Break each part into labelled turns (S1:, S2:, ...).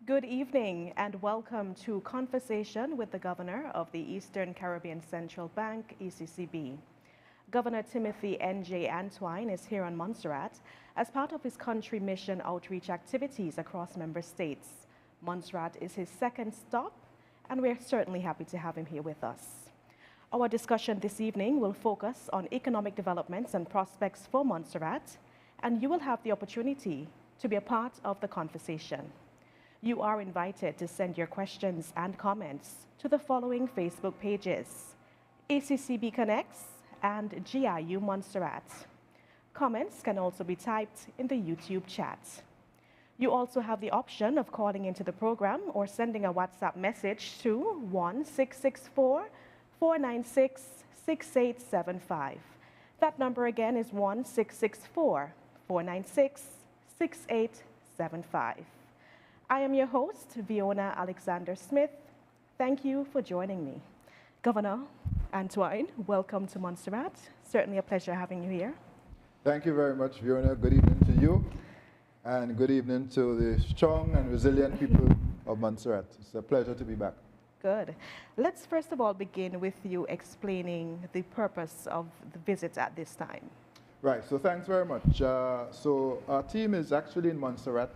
S1: Good evening and welcome to Conversation with the Governor of the Eastern Caribbean Central Bank, ECCB. Governor Timothy N.J. Antwine is here on Montserrat as part of his country mission outreach activities across member states. Montserrat is his second stop, and we're certainly happy to have him here with us. Our discussion this evening will focus on economic developments and prospects for Montserrat, and you will have the opportunity to be a part of the conversation. You are invited to send your questions and comments to the following Facebook pages: ECCB Connects and GIU Montserrat. Comments can also be typed in the YouTube chat. You also have the option of calling into the program or sending a WhatsApp message to 1-664-496-6875. That number again is 1-664-496-6875. I am your host, Fiona Alexander Smith. Thank you for joining me. Governor Antwine, welcome to Montserrat. Certainly a pleasure having you here.
S2: Thank you very much, Fiona. Good evening to you, and good evening to the strong and resilient people of Montserrat. It's a pleasure to be back.
S1: Good. Let's first of all begin with you explaining the purpose of the visit at this time.
S2: Right, so thanks very much. So our team is actually in Montserrat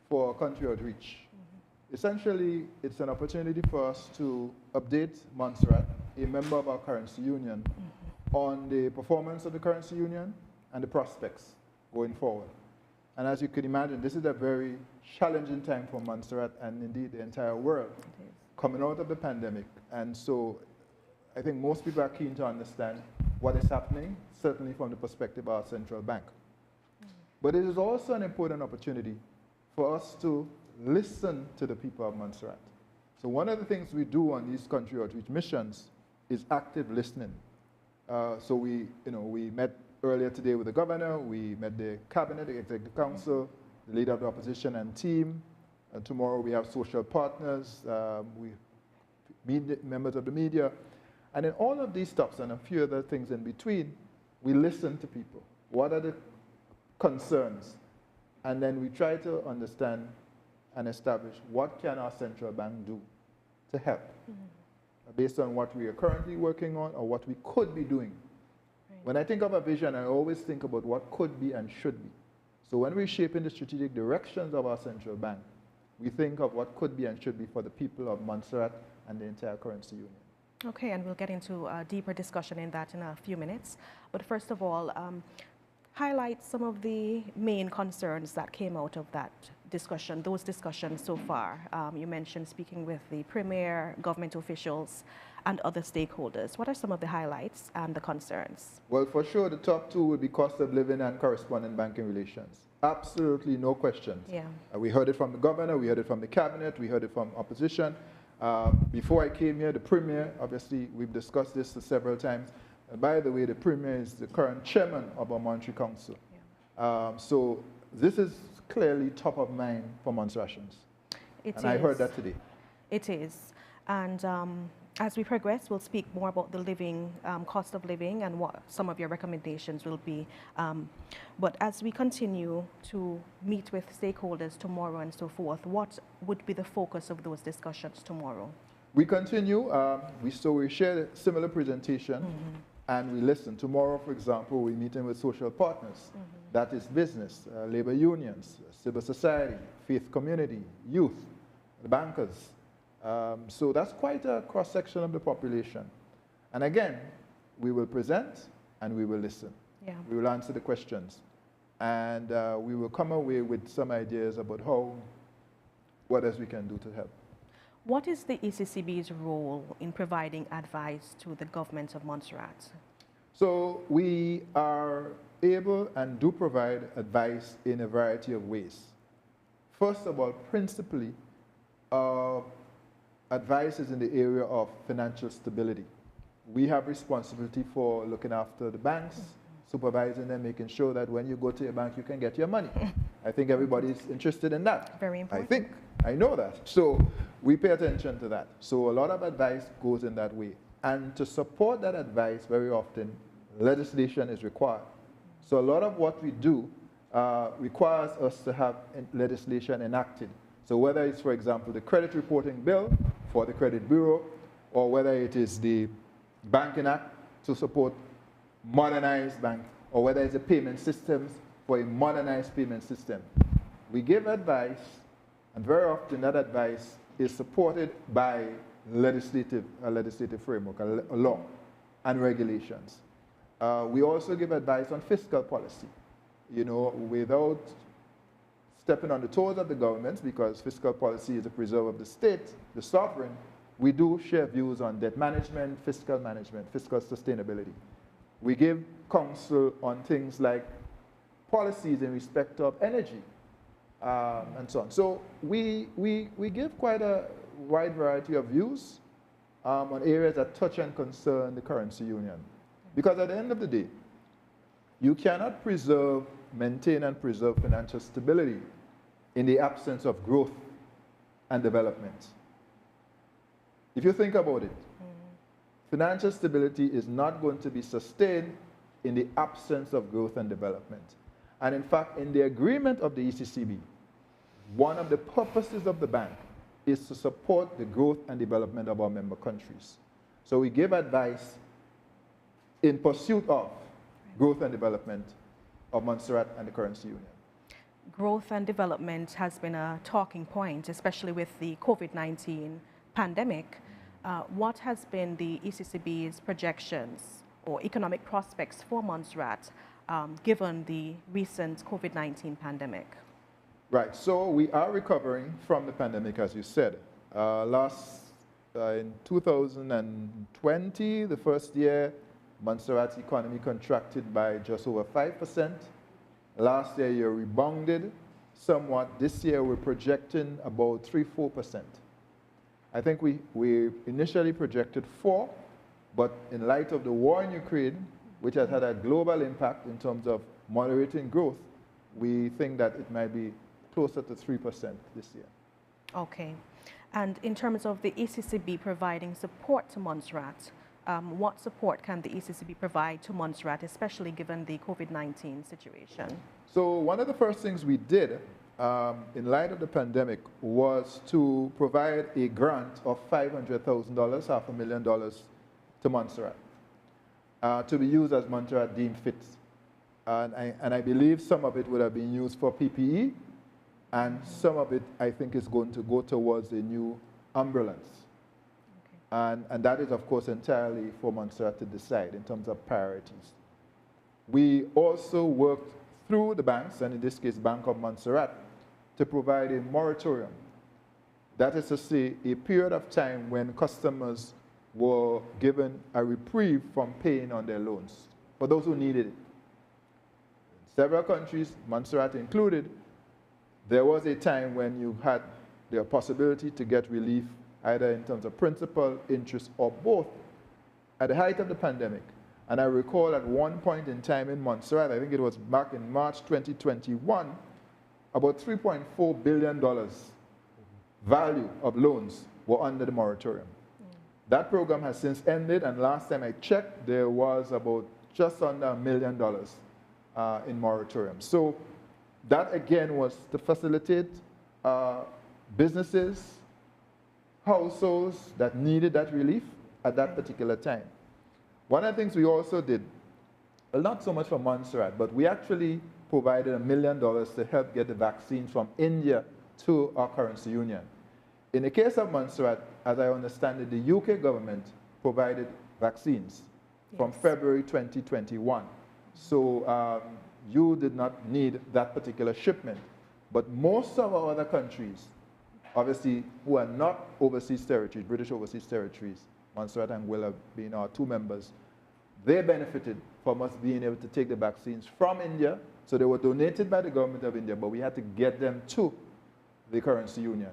S2: for country outreach. Essentially, it's an opportunity for us to update Montserrat, a member of our currency union, on the performance of the currency union and the prospects going forward. And as you can imagine, this is a very challenging time for Montserrat and indeed the entire world, coming out of the pandemic. And so I think most people are keen to understand what is happening, certainly from the perspective of our central bank. But it is also an important opportunity for us to listen to the people of Montserrat. So one of the things we do on these country outreach missions is active listening. So we met earlier today with the governor, we met the cabinet, the executive council, the leader of the opposition and team. And tomorrow we have social partners, we meet members of the media. And in all of these stops and a few other things in between, we listen to people. What are the concerns? And then we try to understand and establish what can our central bank do to help, based on what we are currently working on or what we could be doing. Right. When I think of a vision, I always think about what could be and should be. So when we're shaping the strategic directions of our central bank, we think of what could be and should be for the people of Montserrat and the entire currency union.
S1: Okay, and we'll get into a deeper discussion in that in a few minutes. But first of all, highlight some of the main concerns that came out of that discussion, those discussions so far. You mentioned speaking with the Premier, government officials, and other stakeholders. What are some of the highlights and the concerns?
S2: Well, for sure, the top two would be cost of living and correspondent banking relations. Absolutely no questions.
S1: Yeah.
S2: We heard it from the governor, we heard it from the cabinet, we heard it from opposition. Before I came here, the Premier, obviously, we've discussed this several times. And by the way, the Premier is the current chairman of our Monetary Council. Yeah. So this is clearly top of mind for Montserratians. I heard that today.
S1: It is. And as we progress, we'll speak more about the living, cost of living and what some of your recommendations will be. But as we continue to meet with stakeholders tomorrow and so forth, what would be the focus of those discussions tomorrow?
S2: We continue. We share a similar presentation. And we listen. Tomorrow, for example, we're meeting with social partners. That is business, labor unions, civil society, faith community, youth, the bankers. So that's quite a cross-section of the population. And again, we will present and we will listen. Yeah. We will answer the questions. And we will come away with some ideas about what else we can do to help.
S1: What is the ECCB's role in providing advice to the government of Montserrat?
S2: So we are able and do provide advice in a variety of ways. First of all, principally, advice is in the area of financial stability. We have responsibility for looking after the banks, supervising them, making sure that when you go to your bank, you can get your money. I think everybody's interested in that.
S1: Very important.
S2: I know that. So we pay attention to that. So a lot of advice goes in that way. And to support that advice, very often, legislation is required. So a lot of what we do requires us to have legislation enacted So whether it's, for example, the credit reporting bill for the credit bureau, or whether it is the Banking Act to support modernized bank, or whether it's the payment systems for a modernized payment system. We give advice, and very often that advice is supported by legislative framework, a law, and regulations. We also give advice on fiscal policy, you know, without stepping on the toes of the governments, because fiscal policy is a preserve of the state, the sovereign. We do share views on debt management, fiscal sustainability. We give counsel on things like policies in respect of energy, and so on. So we give quite a wide variety of views on areas that touch and concern the currency union. Because at the end of the day, you cannot maintain and preserve financial stability in the absence of growth and development. If you think about it, financial stability is not going to be sustained in the absence of growth and development. And in fact, in the agreement of the ECCB, one of the purposes of the bank is to support the growth and development of our member countries. So we give advice in pursuit of growth and development of Montserrat and the currency union.
S1: Growth and development has been a talking point, especially with the COVID-19 pandemic. What has been the ECCB's projections or economic prospects for Montserrat given the recent COVID-19 pandemic?
S2: Right, so we are recovering from the pandemic, as you said. In 2020, the first year, Montserrat's economy contracted by just over 5%. Last year, you rebounded somewhat. This year, we're projecting about 3–4%. I think we initially projected 4%, but in light of the war in Ukraine, which has had a global impact in terms of moderating growth, we think that it might be closer to 3% this year.
S1: Okay. And in terms of the ECCB providing support to Montserrat, what support can the ECCB provide to Montserrat, especially given the COVID-19 situation?
S2: So one of the first things we did in light of the pandemic was to provide a grant of $500,000, $500,000 to Montserrat, to be used as Montserrat deemed fit. And I believe some of it would have been used for PPE, and some of it, I think, is going to go towards a new ambulance. Okay. And that is, of course, entirely for Montserrat to decide in terms of priorities. We also worked through the banks, and in this case, Bank of Montserrat, to provide a moratorium. That is to say, a period of time when customers were given a reprieve from paying on their loans, for those who needed it. In several countries, Montserrat included, there was a time when you had the possibility to get relief either in terms of principal, interest, or both at the height of the pandemic. And I recall at one point in time in Montserrat, I think it was back in March 2021, about $3.4 billion value of loans were under the moratorium. That program has since ended, and last time I checked, there was about just under $1 million in moratorium. So that again was to facilitate businesses, households that needed that relief at that particular time. One of the things we also did, well, not so much for Montserrat, but we actually provided $1 million to help get the vaccine from India to our currency union. In the case of Montserrat, as I understand it, the UK government provided vaccines from February 2021. So you did not need that particular shipment. But most of our other countries, obviously, who are not overseas territories, British overseas territories, Montserrat and Will being our two members, they benefited from us being able to take the vaccines from India. So they were donated by the government of India, but we had to get them to the currency union.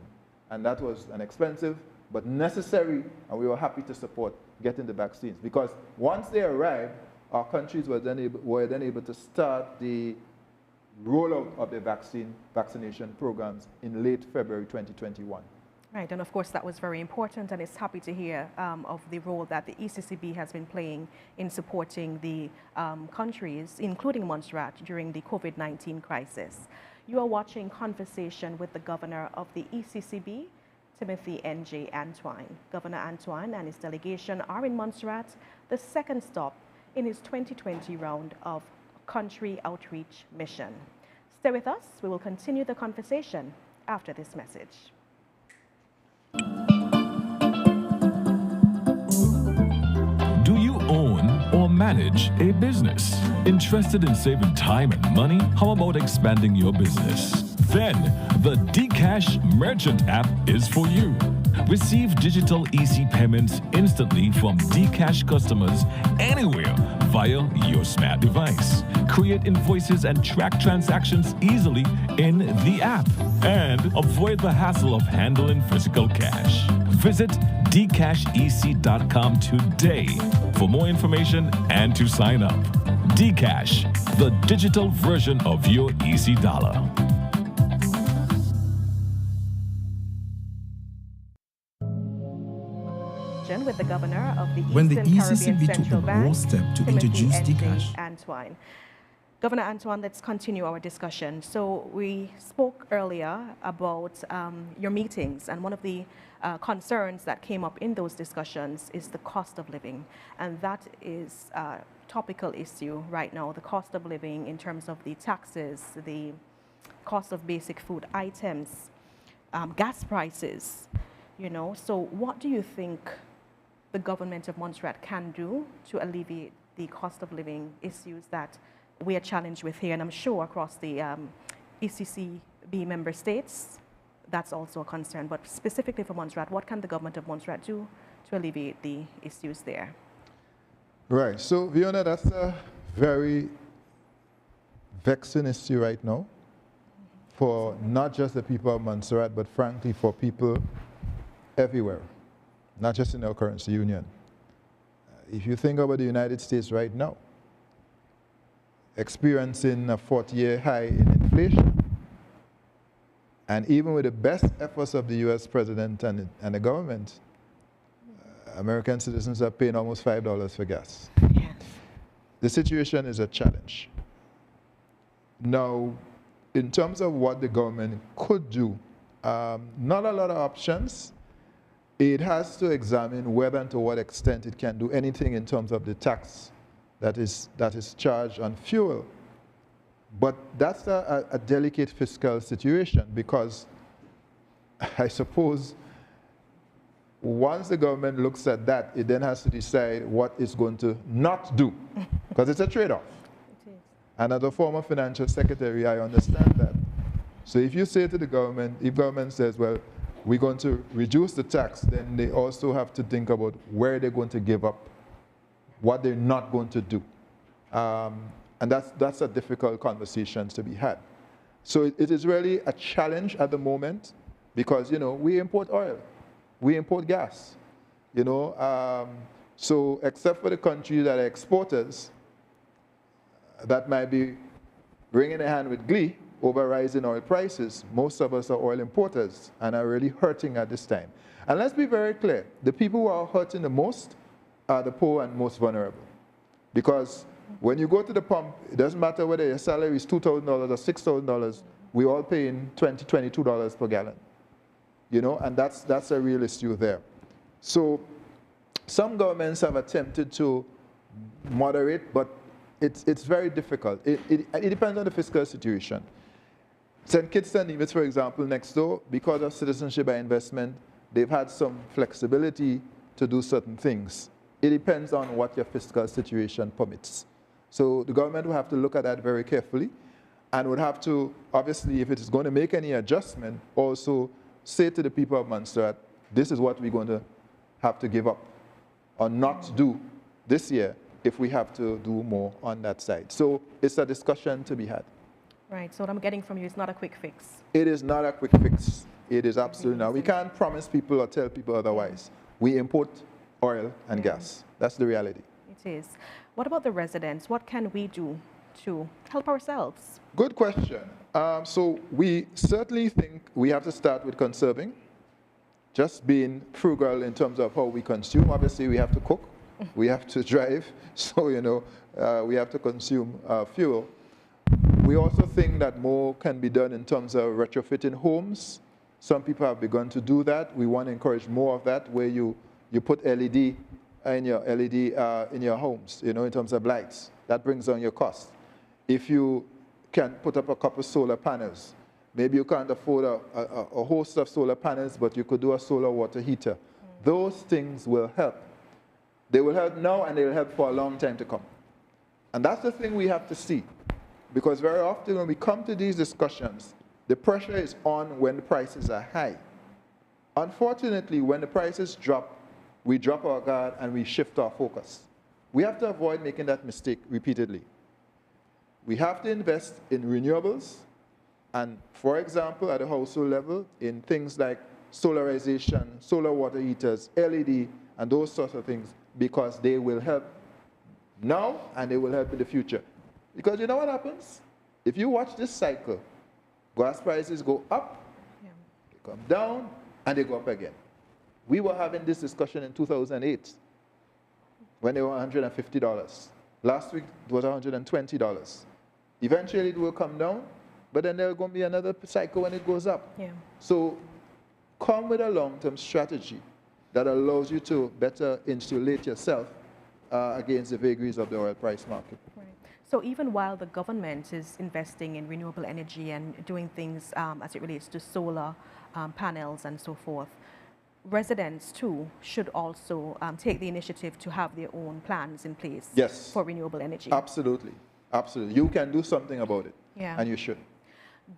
S2: And that was an expensive but necessary, and we were happy to support getting the vaccines. Because once they arrived, our countries were then able to start the rollout of the vaccination programs in late February 2021.
S1: Right, and of course that was very important, and it's happy to hear of the role that the ECCB has been playing in supporting the countries, including Montserrat, during the COVID-19 crisis. You are watching Conversation with the Governor of the ECCB, Timothy N.J. Antoine. Governor Antoine and his delegation are in Montserrat, the second stop in his 2020 round of country outreach mission. Stay with us. We will continue the conversation after this message.
S3: Do you own or manage a business? Interested in saving time and money? How about expanding your business? Then the Dcash Merchant app is for you. Receive digital EC payments instantly from Dcash customers anywhere via your smart device. Create invoices and track transactions easily in the app. And avoid the hassle of handling physical cash. Visit dcashec.com today for more information and to sign up. Dcash, the digital version of your EC dollar.
S1: With the Governor of the
S4: when the
S1: Eastern
S4: ECCB
S1: Caribbean
S4: took
S1: Central
S4: a
S1: Bank,
S4: bold step to
S1: Timothy
S4: introduce
S1: N.J.
S4: Dcash.
S1: Antoine. Governor Antoine, let's continue our discussion. So we spoke earlier about your meetings, and one of the concerns that came up in those discussions is the cost of living, and that is a topical issue right now, the cost of living in terms of the taxes, the cost of basic food items, gas prices, you know. So what do you think the government of Montserrat can do to alleviate the cost of living issues that we are challenged with here? And I'm sure across the ECCB member states, that's also a concern. But specifically for Montserrat, what can the government of Montserrat do to alleviate the issues there?
S2: Right. So, Fiona, that's a very vexing issue right now for not just the people of Montserrat, but frankly for people everywhere, not just in our currency union. If you think about the United States right now, experiencing a 40-year high in inflation, and even with the best efforts of the US president and the government, American citizens are paying almost $5 for gas.
S1: Yes.
S2: The situation is a challenge. Now, in terms of what the government could do, not a lot of options. It has to examine whether and to what extent it can do anything in terms of the tax that is charged on fuel. But that's a delicate fiscal situation, because I suppose once the government looks at that, it then has to decide what it's going to not do, because it's a trade-off.
S1: It is.
S2: And as a former financial secretary, I understand that. So if you say to the government, if government says, well, we're going to reduce the tax, then they also have to think about where they're going to give up, what they're not going to do. And that's a difficult conversation to be had. So it is really a challenge at the moment, because, you know, we import oil, we import gas, you know. So except for the countries that are exporters, that might be wringing their hand with glee over rising oil prices, most of us are oil importers and are really hurting at this time. And let's be very clear, the people who are hurting the most are the poor and most vulnerable. Because when you go to the pump, it doesn't matter whether your salary is $2,000 or $6,000, we're all paying $20, $22 per gallon. You know, and that's a real issue there. So some governments have attempted to moderate, but it's very difficult. It depends on the fiscal situation. St. Kitts and Nevis, for example, next door, because of citizenship by investment, they've had some flexibility to do certain things. It depends on what your fiscal situation permits. So the government will have to look at that very carefully, and would have to, obviously, if it is going to make any adjustment, also say to the people of Montserrat, this is what we're going to have to give up or not do this year if we have to do more on that side. So it's a discussion to be had.
S1: Right, so what I'm getting from you is not a quick fix.
S2: It is not a quick fix. It is absolutely not. We can't promise people or tell people otherwise. We import oil and gas. That's the reality.
S1: It is. What about the residents? What can we do to help ourselves?
S2: Good question. So we certainly think we have to start with conserving, just being frugal in terms of how we consume. Obviously, we have to cook, we have to drive, so, you know, we have to consume fuel. We also think that more can be done in terms of retrofitting homes. Some people have begun to do that. We want to encourage more of that, where you put LED in your homes, in terms of lights. That brings down your cost. If you can put up a couple solar panels, maybe you can't afford a host of solar panels, but you could do a solar water heater. Those things will help. They will help now, and they will help for a long time to come. And that's the thing we have to see. Because very often when we come to these discussions, the pressure is on when the prices are high. Unfortunately, when the prices drop, we drop our guard and we shift our focus. We have to avoid making that mistake repeatedly. We have to invest in renewables, and for example, at a household level, in things like solarization, solar water heaters, LED, and those sorts of things, because they will help now and they will help in the future. Because you know what happens? If you watch this cycle, gas prices go up, they come down, and they go up again. We were having this discussion in 2008 when they were $150. Last week it was $120. Eventually it will come down, but then there's going to be another cycle when it goes up. Yeah. So come with a long-term strategy that allows you to better insulate yourself against the vagaries of the oil price market.
S1: Right. So even while the government is investing in renewable energy and doing things as it relates to solar panels and so forth, residents too should also take the initiative to have their own plans in place for renewable energy.
S2: Absolutely. Absolutely. You can do something about it, and you should.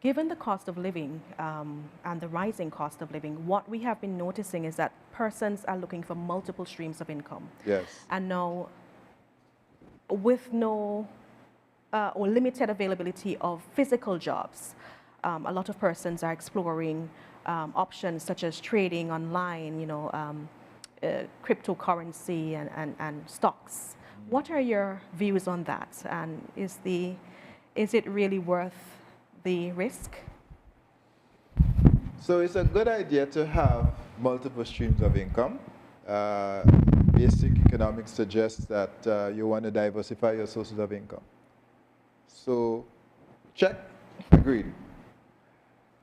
S1: Given the cost of living and the rising cost of living, what we have been noticing is that persons are looking for multiple streams of income.
S2: Yes.
S1: And now, with no or limited availability of physical jobs, a lot of persons are exploring options such as trading online, cryptocurrency and stocks. What are your views on that? And is it really worth the risk?
S2: So it's a good idea to have multiple streams of income. Basic economics suggests that you want to diversify your sources of income. So check, agreed.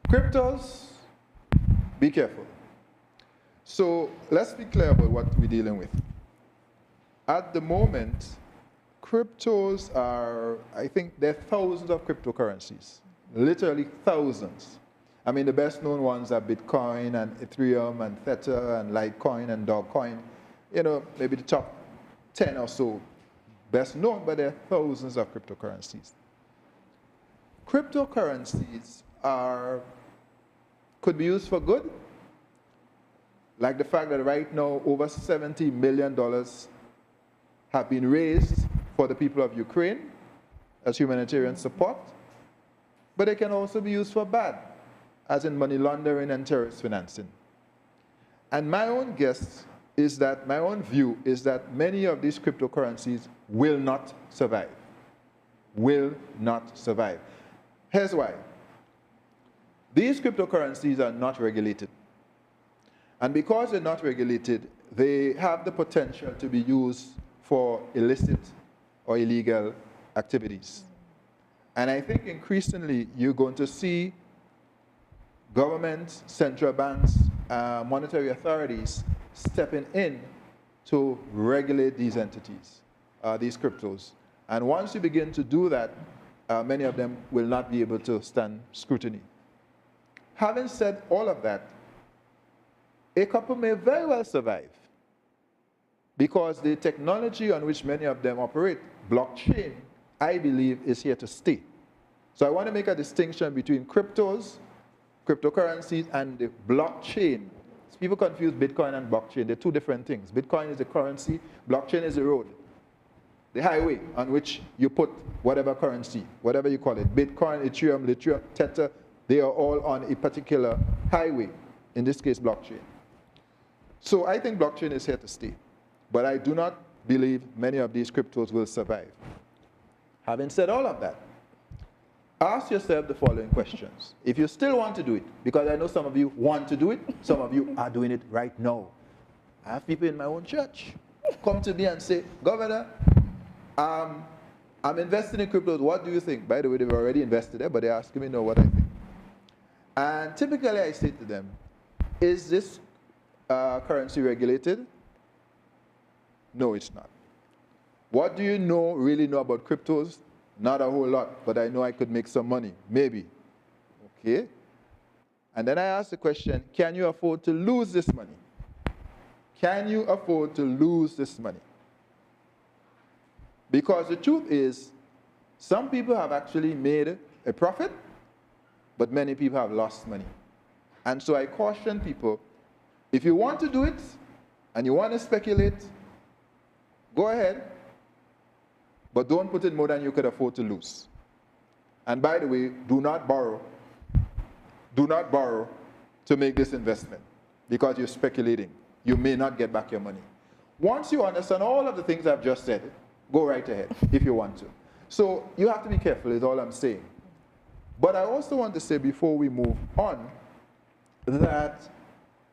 S2: Cryptos, be careful. So let's be clear about what we're dealing with. At the moment, cryptos are, I think there are thousands of cryptocurrencies, literally thousands. I mean, the best known ones are Bitcoin and Ethereum and Theta and Litecoin and Dogecoin. Maybe the top 10 or so best known, but there are thousands of cryptocurrencies. Cryptocurrencies could be used for good, like the fact that right now over $70 million have been raised for the people of Ukraine as humanitarian support, but they can also be used for bad, as in money laundering and terrorist financing. And my own view is that many of these cryptocurrencies will not survive. Will not survive. Here's why. These cryptocurrencies are not regulated. And because they're not regulated, they have the potential to be used for illicit or illegal activities. And I think increasingly you're going to see governments, central banks, monetary authorities stepping in to regulate these entities, these cryptos. And once you begin to do that, many of them will not be able to stand scrutiny. Having said all of that, a couple may very well survive because the technology on which many of them operate, blockchain, I believe is here to stay. So I want to make a distinction between cryptos, cryptocurrencies, and the blockchain. So people confuse Bitcoin and blockchain. They're two different things. Bitcoin is the currency, blockchain is the road, the highway on which you put whatever currency, whatever you call it. Bitcoin, Ethereum, Theta, they are all on a particular highway, in this case blockchain. So I think blockchain is here to stay. But I do not believe many of these cryptos will survive. Having said all of that, ask yourself the following questions. If you still want to do it, because I know some of you want to do it, some of you are doing it right now. I have people in my own church come to me and say, Governor, I'm I'm investing in cryptos. What do you think? By the way, they've already invested there, but they're asking me what I think. And typically I say to them, is this currency regulated? No, it's not. What do you really know about cryptos? Not a whole lot, but I know I could make some money, maybe. Okay? And then I ask the question, can you afford to lose this money? Can you afford to lose this money? Because the truth is, some people have actually made a profit, but many people have lost money. And so I caution people, if you want to do it, and you want to speculate, go ahead, but don't put in more than you could afford to lose. And by the way, do not borrow. Do not borrow to make this investment, because you're speculating. You may not get back your money. Once you understand all of the things I've just said, go right ahead if you want to. So you have to be careful is all I'm saying. But I also want to say before we move on that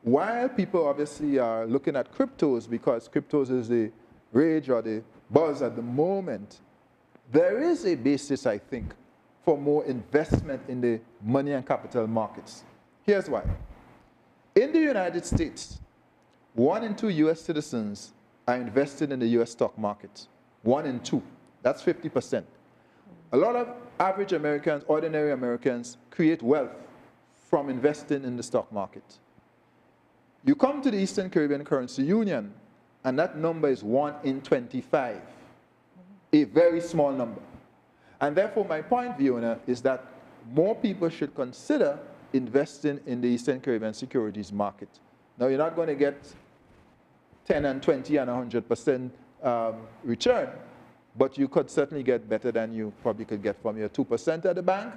S2: while people obviously are looking at cryptos because cryptos is the rage or the buzz at the moment, there is a basis, I think, for more investment in the money and capital markets. Here's why. In the United States, 1 in 2 US citizens are invested in the US stock market. 1 in 2. That's 50%. A lot of average Americans, ordinary Americans, create wealth from investing in the stock market. You come to the Eastern Caribbean Currency Union, and that number is 1 in 25. A very small number. And therefore, my point, Fiona, is that more people should consider investing in the Eastern Caribbean securities market. Now, you're not going to get 10 and 20 and 100% return, but you could certainly get better than you probably could get from your 2% at the bank,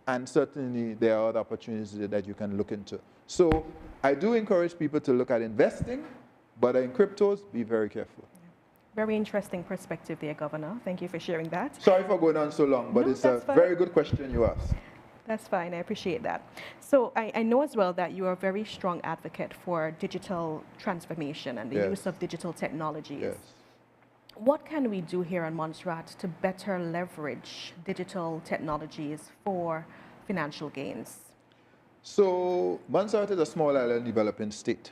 S2: and certainly there are other opportunities that you can look into. So I do encourage people to look at investing, but in cryptos, be very careful.
S1: Very interesting perspective there, Governor. Thank you for sharing that.
S2: Sorry for going on so long, but
S1: no,
S2: it's a very good question you asked.
S1: That's fine. I appreciate that. So I know as well that you are a very strong advocate for digital transformation and the use of digital technologies.
S2: Yes.
S1: What can we do here on Montserrat to better leverage digital technologies for financial gains?
S2: So Montserrat is a small island developing state.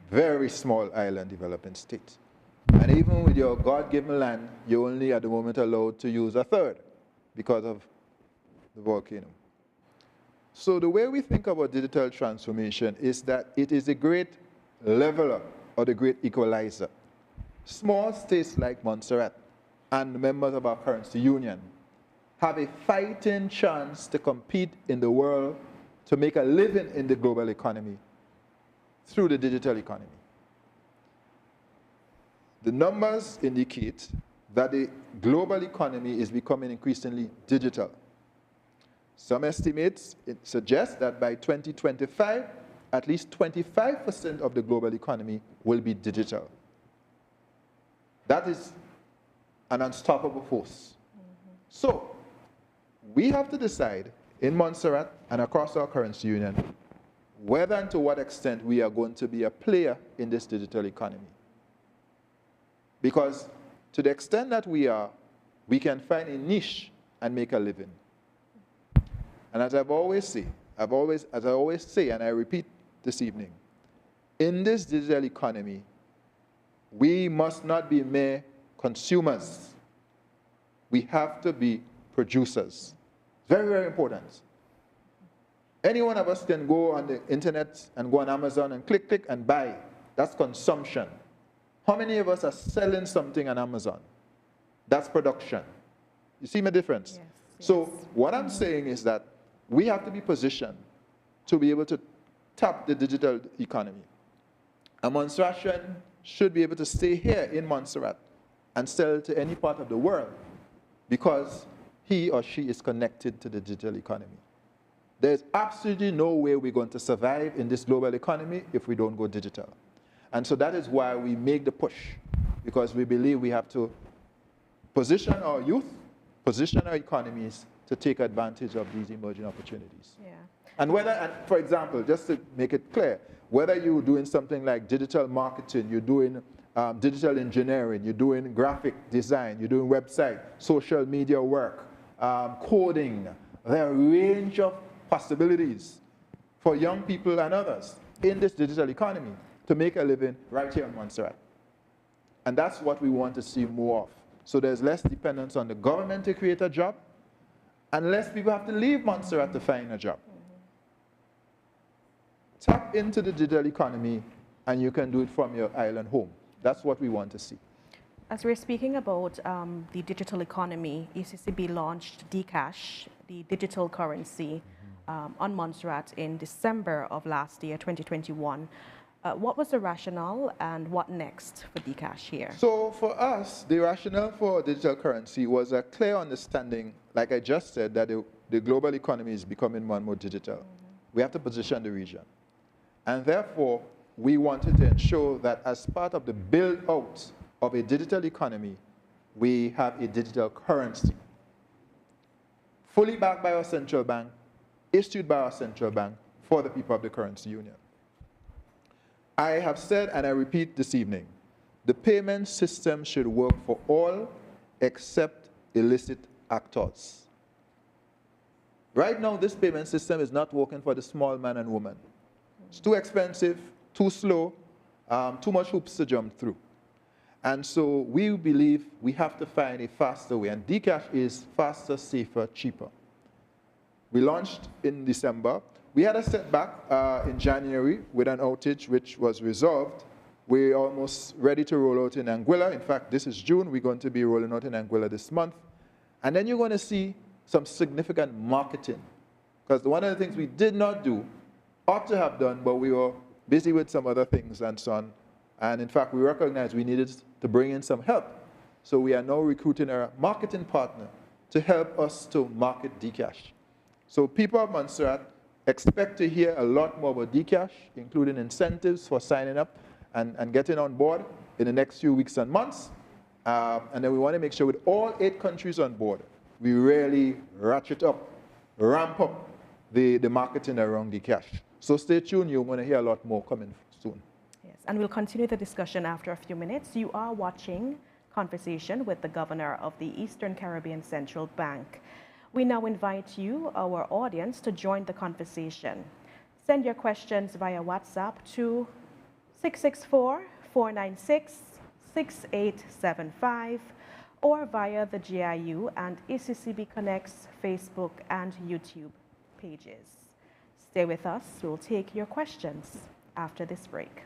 S2: Very small island developing state. And even with your God-given land, you're only at the moment allowed to use a third because of the volcano. So the way we think about digital transformation is that it is a great leveler or the great equalizer. Small states like Montserrat and the members of our currency union have a fighting chance to compete in the world to make a living in the global economy through the digital economy. The numbers indicate that the global economy is becoming increasingly digital. Some estimates suggest that by 2025, at least 25% of the global economy will be digital. That is an unstoppable force. So we have to decide in Montserrat and across our currency union whether and to what extent we are going to be a player in this digital economy. Because to the extent that we are, we can find a niche and make a living. And as I always say, and I repeat this evening, in this digital economy, we must not be mere consumers. We have to be producers. Very, very important. Any one of us can go on the internet and go on Amazon and click, click, and buy. That's consumption. How many of us are selling something on Amazon? That's production. You see my difference? Yes, so what I'm saying is that we have to be positioned to be able to tap the digital economy. A Montserratian should be able to stay here in Montserrat and sell to any part of the world because he or she is connected to the digital economy. There's absolutely no way we're going to survive in this global economy if we don't go digital. And so that is why we make the push, because we believe we have to position our youth, position our economies to take advantage of these emerging opportunities. Yeah. And for example, just to make it clear, whether you're doing something like digital marketing, you're doing digital engineering, you're doing graphic design, you're doing website, social media work, coding. There are a range of possibilities for young people and others in this digital economy to make a living right here in Montserrat. And that's what we want to see more of. So there's less dependence on the government to create a job, and less people have to leave Montserrat to find a job. Tap into the digital economy, and you can do it from your island home. That's what we want to see.
S1: As we're speaking about the digital economy, ECCB launched Dcash, the digital currency, on Montserrat in December of last year, 2021. What was the rationale and what next for Dcash here?
S2: So for us, the rationale for digital currency was a clear understanding, like I just said, that the global economy is becoming more and more digital. We have to position the region. And therefore, we wanted to ensure that as part of the build-out of a digital economy, we have a digital currency, fully backed by our central bank, issued by our central bank for the people of the currency union. I have said, and I repeat this evening, the payment system should work for all except illicit actors. Right now, this payment system is not working for the small man and woman. It's too expensive, too slow, too much hoops to jump through. And so we believe we have to find a faster way, and Dcash is faster, safer, cheaper. We launched in December. We had a setback in January with an outage which was resolved. We're almost ready to roll out in Anguilla. In fact, this is June. We're going to be rolling out in Anguilla this month. And then you're going to see some significant marketing. Because one of the things we did not do, ought to have done, but we were busy with some other things and so on. And in fact, we recognized we needed to bring in some help. So we are now recruiting a marketing partner to help us to market Dcash. So people of Montserrat expect to hear a lot more about Dcash, including incentives for signing up and getting on board in the next few weeks and months. And then we want to make sure with all 8 countries on board, we really ratchet up, ramp up the marketing around Dcash. So stay tuned, you're going to hear a lot more coming soon.
S1: Yes, and we'll continue the discussion after a few minutes. You are watching Conversation with the Governor of the Eastern Caribbean Central Bank. We now invite you, our audience, to join the conversation. Send your questions via WhatsApp to 664-496-6875 or via the GIU and ECCB Connect's Facebook and YouTube pages. Stay with us. We'll take your questions after this break.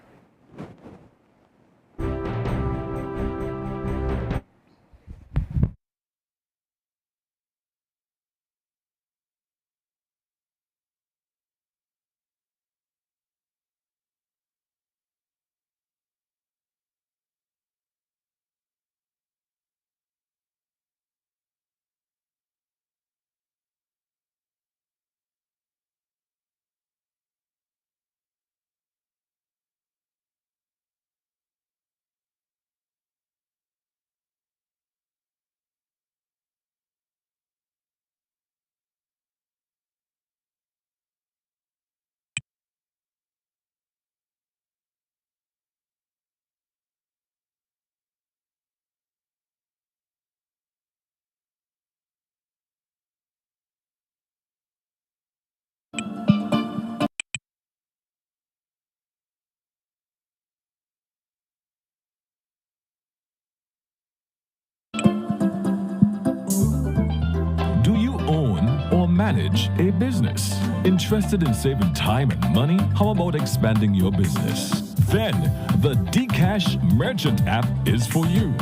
S3: Manage a business. Interested in saving time and money? How about expanding your business? Then the Dcash Merchant app is for you.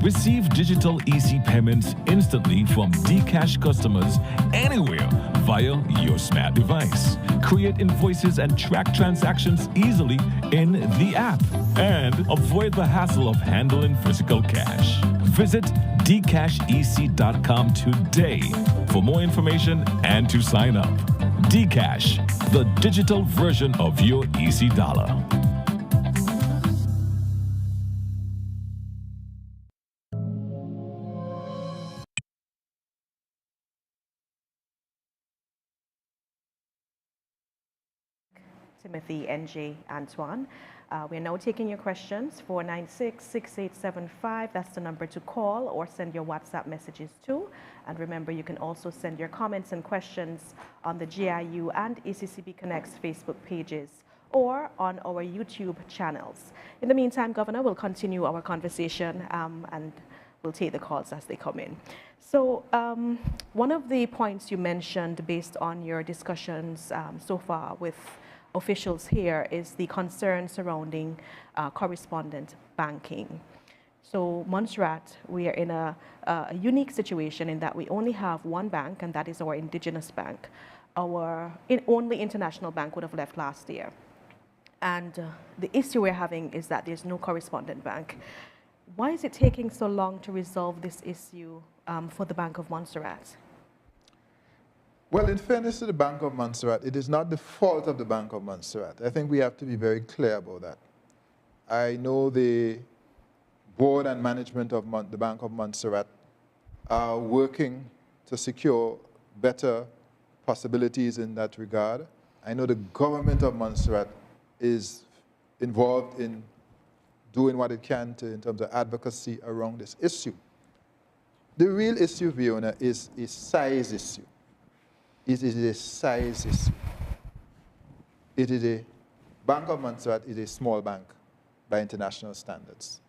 S3: Receive digital EC payments instantly from Dcash customers anywhere via your smart device. Create invoices and track transactions easily in the app. And avoid the hassle of handling physical cash. Visit dcashec.com today for more information and to sign up. Dcash, the digital version of your EC dollar.
S1: Timothy N.J. Antoine. We are now taking your questions, 496-6875. That's the number to call or send your WhatsApp messages to. And remember, you can also send your comments and questions on the GIU and ECCB Connect's Facebook pages or on our YouTube channels. In the meantime, Governor, we'll continue our conversation and we'll take the calls as they come in. So one of the points you mentioned based on your discussions so far with officials here is the concern surrounding correspondent banking. So Montserrat, we are in a unique situation in that we only have one bank, and that is our indigenous bank. Our only international bank would have left last year. And the issue we're having is that there's no correspondent bank. Why is it taking so long to resolve this issue for the Bank of Montserrat?
S2: Well, in fairness to the Bank of Montserrat, it is not the fault of the Bank of Montserrat. I think we have to be very clear about that. I know the board and management of the Bank of Montserrat are working to secure better possibilities in that regard. I know the government of Montserrat is involved in doing what it can in terms of advocacy around this issue. The real issue, Fiona, is a size issue. It is a size issue. It is a Bank of Montserrat is a small bank by international standards.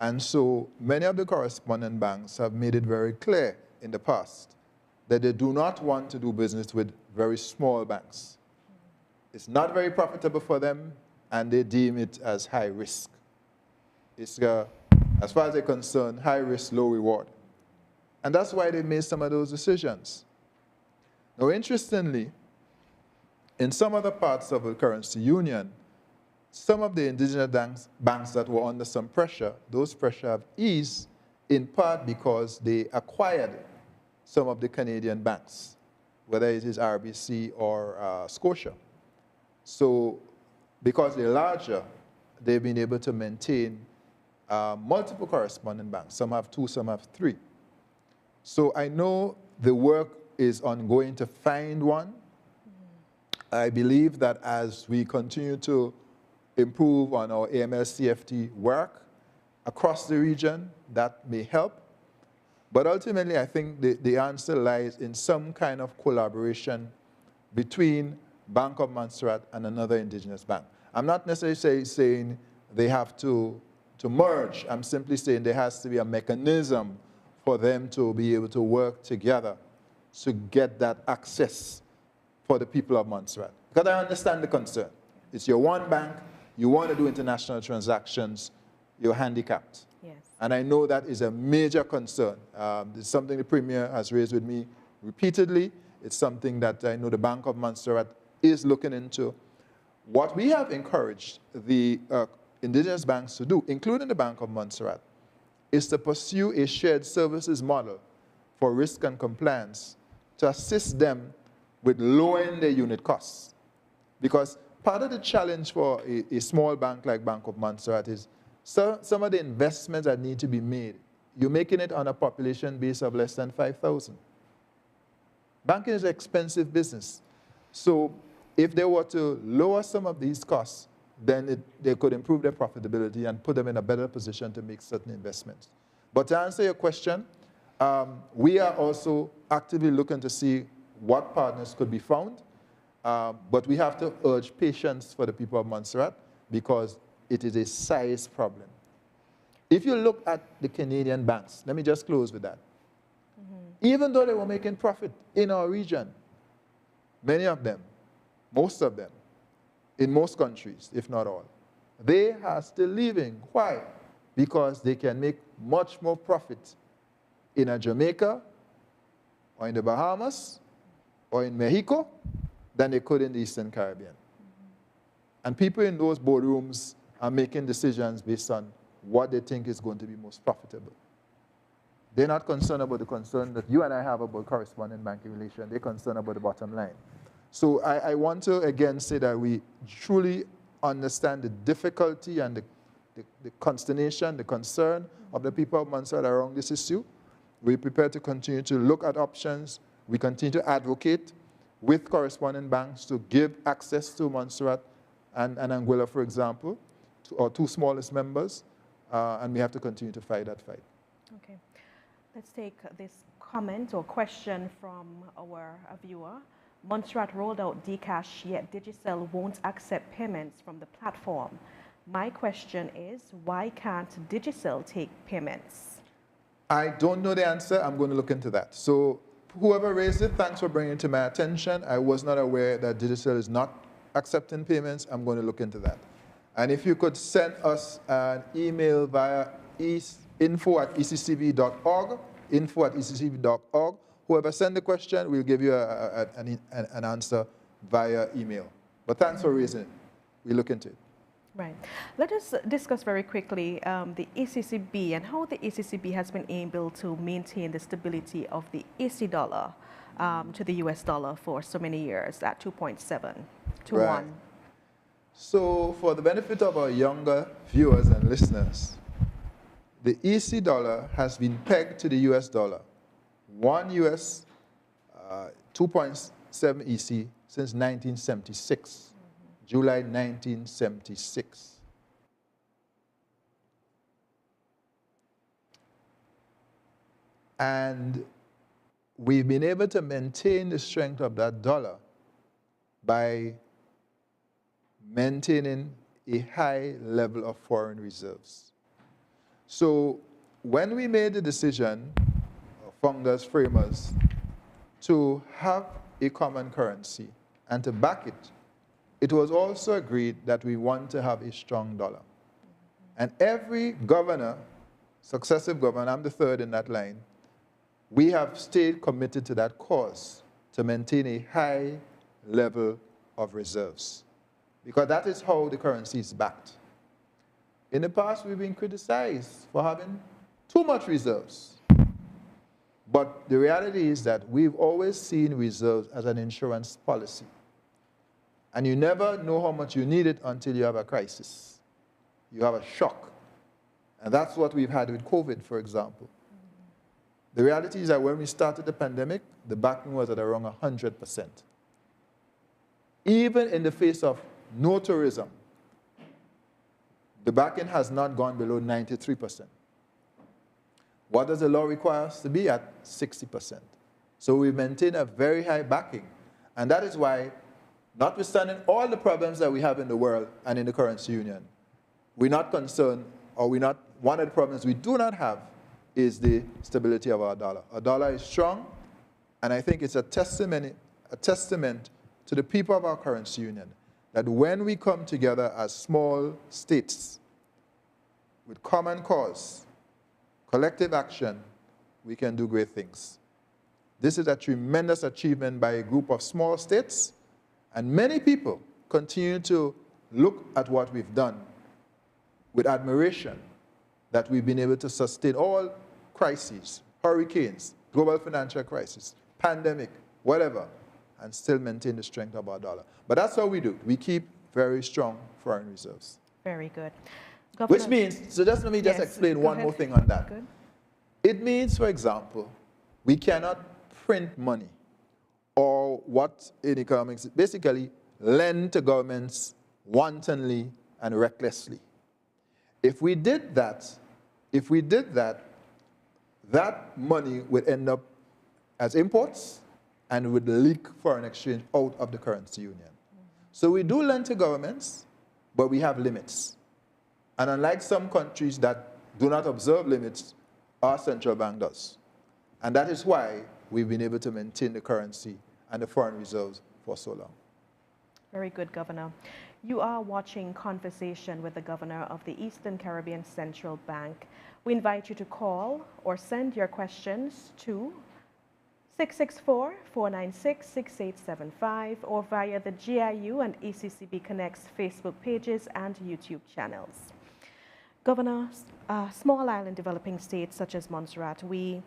S2: And so many of the correspondent banks have made it very clear in the past that they do not want to do business with very small banks. It's not very profitable for them, and they deem it as high risk. It's, as far as they're concerned, high risk, low reward. And that's why they made some of those decisions. Now, interestingly, in some other parts of the currency union, some of the indigenous banks that were under some pressure, those pressure have eased in part because they acquired some of the Canadian banks, whether it is RBC or Scotia. So because they're larger, they've been able to maintain multiple correspondent banks. Some have two, some have three. So I know the work is ongoing to find one. I believe that as we continue to improve on our AML-CFT work across the region, that may help. But ultimately, I think the answer lies in some kind of collaboration between Bank of Montserrat and another indigenous bank. I'm not necessarily saying they have to merge. I'm simply saying there has to be a mechanism for them to be able to work together to get that access for the people of Montserrat. Because I understand the concern. It's your one bank, you want to do international transactions, you're handicapped.
S1: Yes.
S2: And I know that is a major concern. It's something the Premier has raised with me repeatedly. It's something that I know the Bank of Montserrat is looking into. What we have encouraged the indigenous banks to do, including the Bank of Montserrat, is to pursue a shared services model for risk and compliance to assist them with lowering their unit costs. Because part of the challenge for a small bank like Bank of Montserrat is some of the investments that need to be made, you're making it on a population base of less than 5,000. Banking is an expensive business. So if they were to lower some of these costs, then they could improve their profitability and put them in a better position to make certain investments. But to answer your question, we are also actively looking to see what partners could be found. But we have to urge patience for the people of Montserrat because it is a size problem. If you look at the Canadian banks, let me just close with that. Even though they were making profit in our region, many of them, most of them, in most countries, if not all, they are still leaving. Why? Because they can make much more profit in a Jamaica or in the Bahamas or in Mexico than they could in the Eastern Caribbean. And people in those boardrooms are making decisions based on what they think is going to be most profitable. They're not concerned about the concern that you and I have about correspondent banking relation. They're concerned about the bottom line. So I want to again say that we truly understand the difficulty and the consternation, the concern of the people of Montserrat around this issue. We're prepared to continue to look at options. We continue to advocate with correspondent banks to give access to Montserrat and Anguilla, for example, our two smallest members, and we have to continue to fight that fight.
S1: Okay. Let's take this comment or question from our viewer. Montserrat rolled out Dcash, yet Digicel won't accept payments from the platform. My question is, why can't Digicel take payments?
S2: I don't know the answer. I'm going to look into that. So whoever raised it, thanks for bringing it to my attention. I was not aware that Digicel is not accepting payments. I'm going to look into that. And if you could send us an email via info@eccb.org, info@eccb.org. Whoever sent the question, we'll give you an answer via email. But thanks for raising it. We'll look into it.
S1: Right. Let us discuss very quickly the ECCB and how the ECCB has been able to maintain the stability of the EC dollar to the US dollar for so many years at 2.7 to 1.
S2: So for the benefit of our younger viewers and listeners, the EC dollar has been pegged to the US dollar, 1 US, 2.7 EC since 1976, July 1976. And we've been able to maintain the strength of that dollar by maintaining a high level of foreign reserves. So when we made the decision, founders, framers, to have a common currency and to back it, it was also agreed that we want to have a strong dollar. And every governor, successive governor, I'm the third in that line, we have stayed committed to that cause, to maintain a high level of reserves, because that is how the currency is backed. In the past, we've been criticized for having too much reserves. But the reality is that we've always seen reserves as an insurance policy. And you never know how much you need it until you have a crisis. You have a shock. And that's what we've had with COVID, for example. The reality is that when we started the pandemic, the backing was at around 100%. Even in the face of no tourism, the backing has not gone below 93%. What does the law require us to be at? 60%. So we maintain a very high backing. And that is why, notwithstanding all the problems that we have in the world and in the currency union, we're not concerned, or one of the problems we do not have is the stability of our dollar. Our dollar is strong, and I think it's a testament to the people of our currency union that when we come together as small states with common cause, collective action, we can do great things. This is a tremendous achievement by a group of small states, and many people continue to look at what we've done with admiration, that we've been able to sustain all crises, hurricanes, global financial crisis, pandemic, whatever, and still maintain the strength of our dollar. But that's how we do. We keep very strong foreign reserves.
S1: Very good. Governor,
S2: which means, so just let me just explain one more thing on that.
S1: Good.
S2: It means, for example, we cannot print money or what in economics, basically lend to governments wantonly and recklessly. If we did that, that money would end up as imports and would leak foreign exchange out of the currency union. So we do lend to governments, but we have limits. And unlike some countries that do not observe limits, our central bank does. And that is why we've been able to maintain the currency and the foreign reserves for so long.
S1: Very good, Governor. You are watching Conversation with the Governor of the Eastern Caribbean Central Bank. We invite you to call or send your questions to 664-496-6875 or via the GIU and ECCB Connect's Facebook pages and YouTube channels. Governor, small island developing states such as Montserrat, we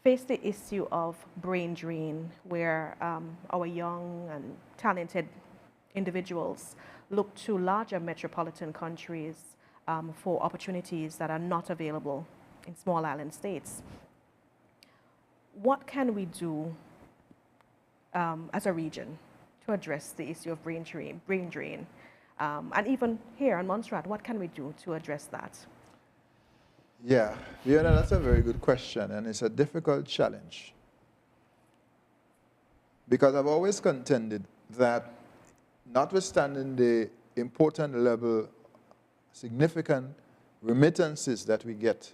S1: face the issue of brain drain, where our young and talented individuals look to larger metropolitan countries for opportunities that are not available in small island states. What can we do as a region to address the issue of brain drain? And even here in Montserrat, what can we do to address that?
S2: Yeah, that's a very good question, and it's a difficult challenge. Because I've always contended that notwithstanding the important level, significant remittances that we get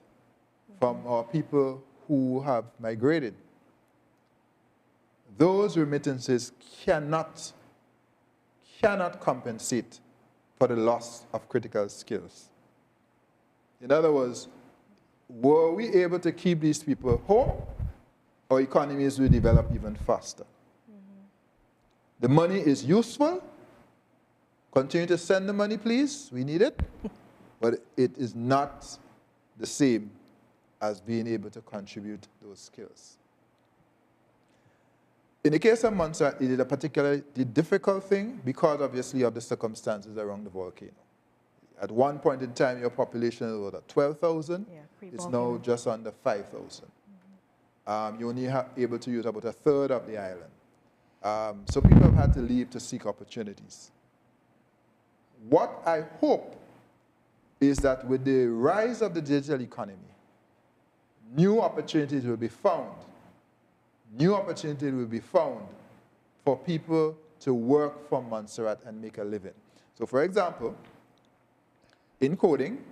S2: from our people who have migrated, those remittances cannot compensate for the loss of critical skills. In other words, were we able to keep these people home, our economies will develop even faster. The money is useful. Continue to send the money, please. We need it. But it is not the same as being able to contribute those skills. In the case of Montserrat, it is a particularly difficult thing because, obviously, of the circumstances around the volcano. At one point in time, your population was at 12,000. Yeah, it's now just under 5,000. You're only able to use about a third of the island. So people have had to leave to seek opportunities. What I hope is that with the rise of the digital economy, new opportunities will be found. New opportunities will be found for people to work from Montserrat and make a living. So for example, in coding,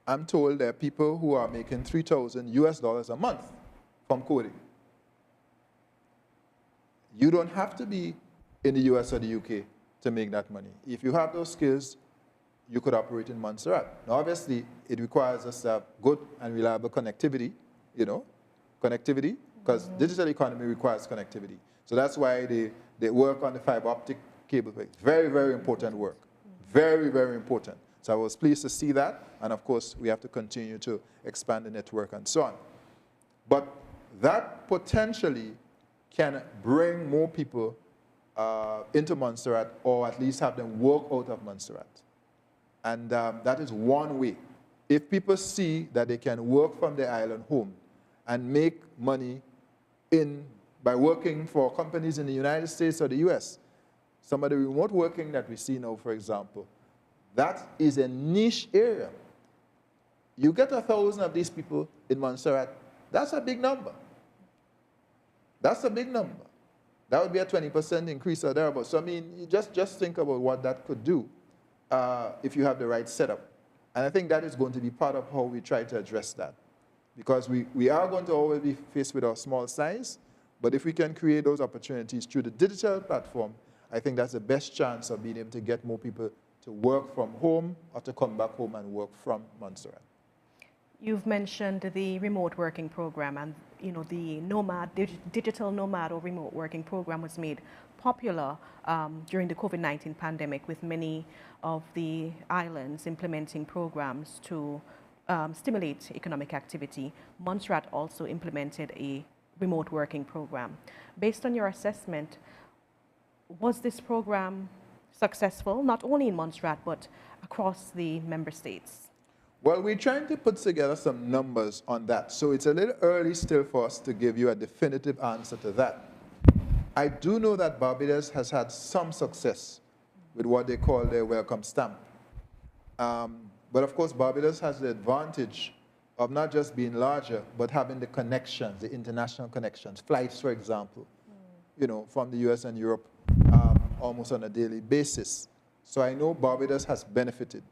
S2: I'm told there are people who are making $3,000 a month from coding. You don't have to be in the US or the UK to make that money. If you have those skills, you could operate in Montserrat. Now, obviously, it requires us to have good and reliable connectivity, because digital economy requires connectivity. So that's why they work on the fiber optic cable. Very, very important work. Very, very important. So I was pleased to see that. And of course, we have to continue to expand the network and so on. But that potentially can bring more people into Montserrat, or at least have them work out of Montserrat. And that is one way. If people see that they can work from their island home and make money by working for companies in the United States or the US, some of the remote working that we see now, for example, that is a niche area. You get 1,000 of these people in Montserrat, that's a big number. That's a big number. That would be a 20% increase or thereabouts. So I mean, you just think about what that could do if you have the right setup. And I think that is going to be part of how we try to address that. Because we are going to always be faced with our small size, but if we can create those opportunities through the digital platform, I think that's the best chance of being able to get more people to work from home or to come back home and work from Montserrat.
S1: You've mentioned the remote working program, and the digital nomad or remote working program was made popular during the COVID-19 pandemic, with many of the islands implementing programs to stimulate economic activity. Montserrat also implemented a remote working program. Based on your assessment, was this program successful, not only in Montserrat, but across the member states?
S2: Well, we're trying to put together some numbers on that, so it's a little early still for us to give you a definitive answer to that. I do know that Barbados has had some success with what they call their welcome stamp. But of course, Barbados has the advantage of not just being larger, but having the connections, the international connections, flights, for example, from the US and Europe almost on a daily basis. So I know Barbados has benefited.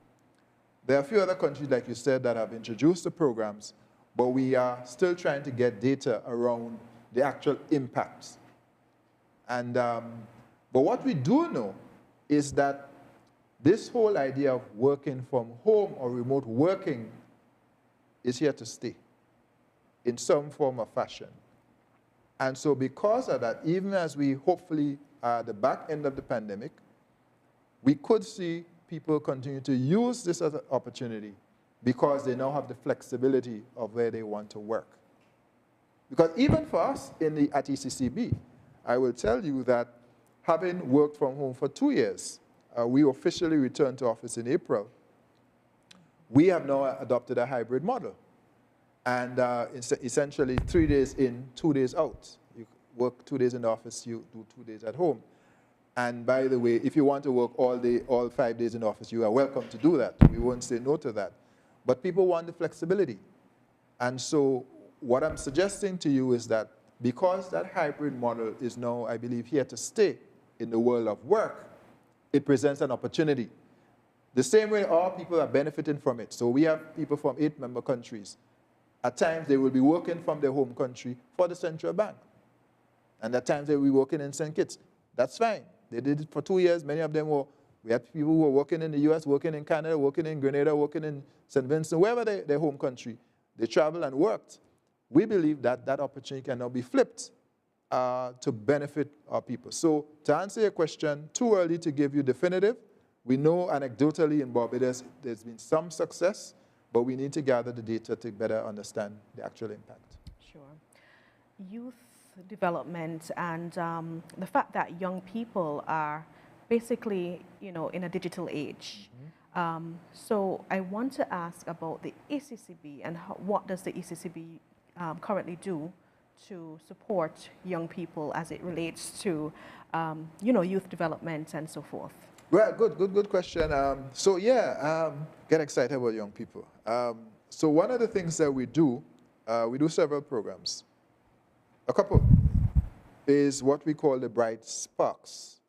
S2: There are a few other countries, like you said, that have introduced the programs, but we are still trying to get data around the actual impacts. And, but what we do know is that this whole idea of working from home or remote working is here to stay in some form or fashion. And so because of that, even as we hopefully are at the back end of the pandemic, we could see people continue to use this as an opportunity because they now have the flexibility of where they want to work. Because even for us at ECCB, I will tell you that having worked from home for 2 years, we officially returned to office in April. We have now adopted a hybrid model. And it's essentially 3 days in, 2 days out. You work 2 days in the office, you do 2 days at home. And by the way, if you want to work all day, all 5 days in the office, you are welcome to do that. We won't say no to that. But people want the flexibility. And so what I'm suggesting to you is that because that hybrid model is now, I believe, here to stay in the world of work, it presents an opportunity. The same way all people are benefiting from it. So we have people from 8 member countries. At times, they will be working from their home country for the central bank. And at times, they will be working in St. Kitts. That's fine. They did it for 2 years. Many of them we had people who were working in the US, working in Canada, working in Grenada, working in St. Vincent, wherever their home country. They traveled and worked. We believe that that opportunity can now be flipped to benefit our people. So to answer your question, too early to give you definitive. We know anecdotally in Barbados there's been some success, but we need to gather the data to better understand the actual impact.
S1: Sure. Youth development and the fact that young people are basically, in a digital age. Mm-hmm. So I want to ask about the ECCB and what does the ECCB currently do to support young people as it relates to, youth development and so forth.
S2: Well, good question. Get excited about young people. So one of the things that we do several programs. A couple is what we call the Bright Sparks.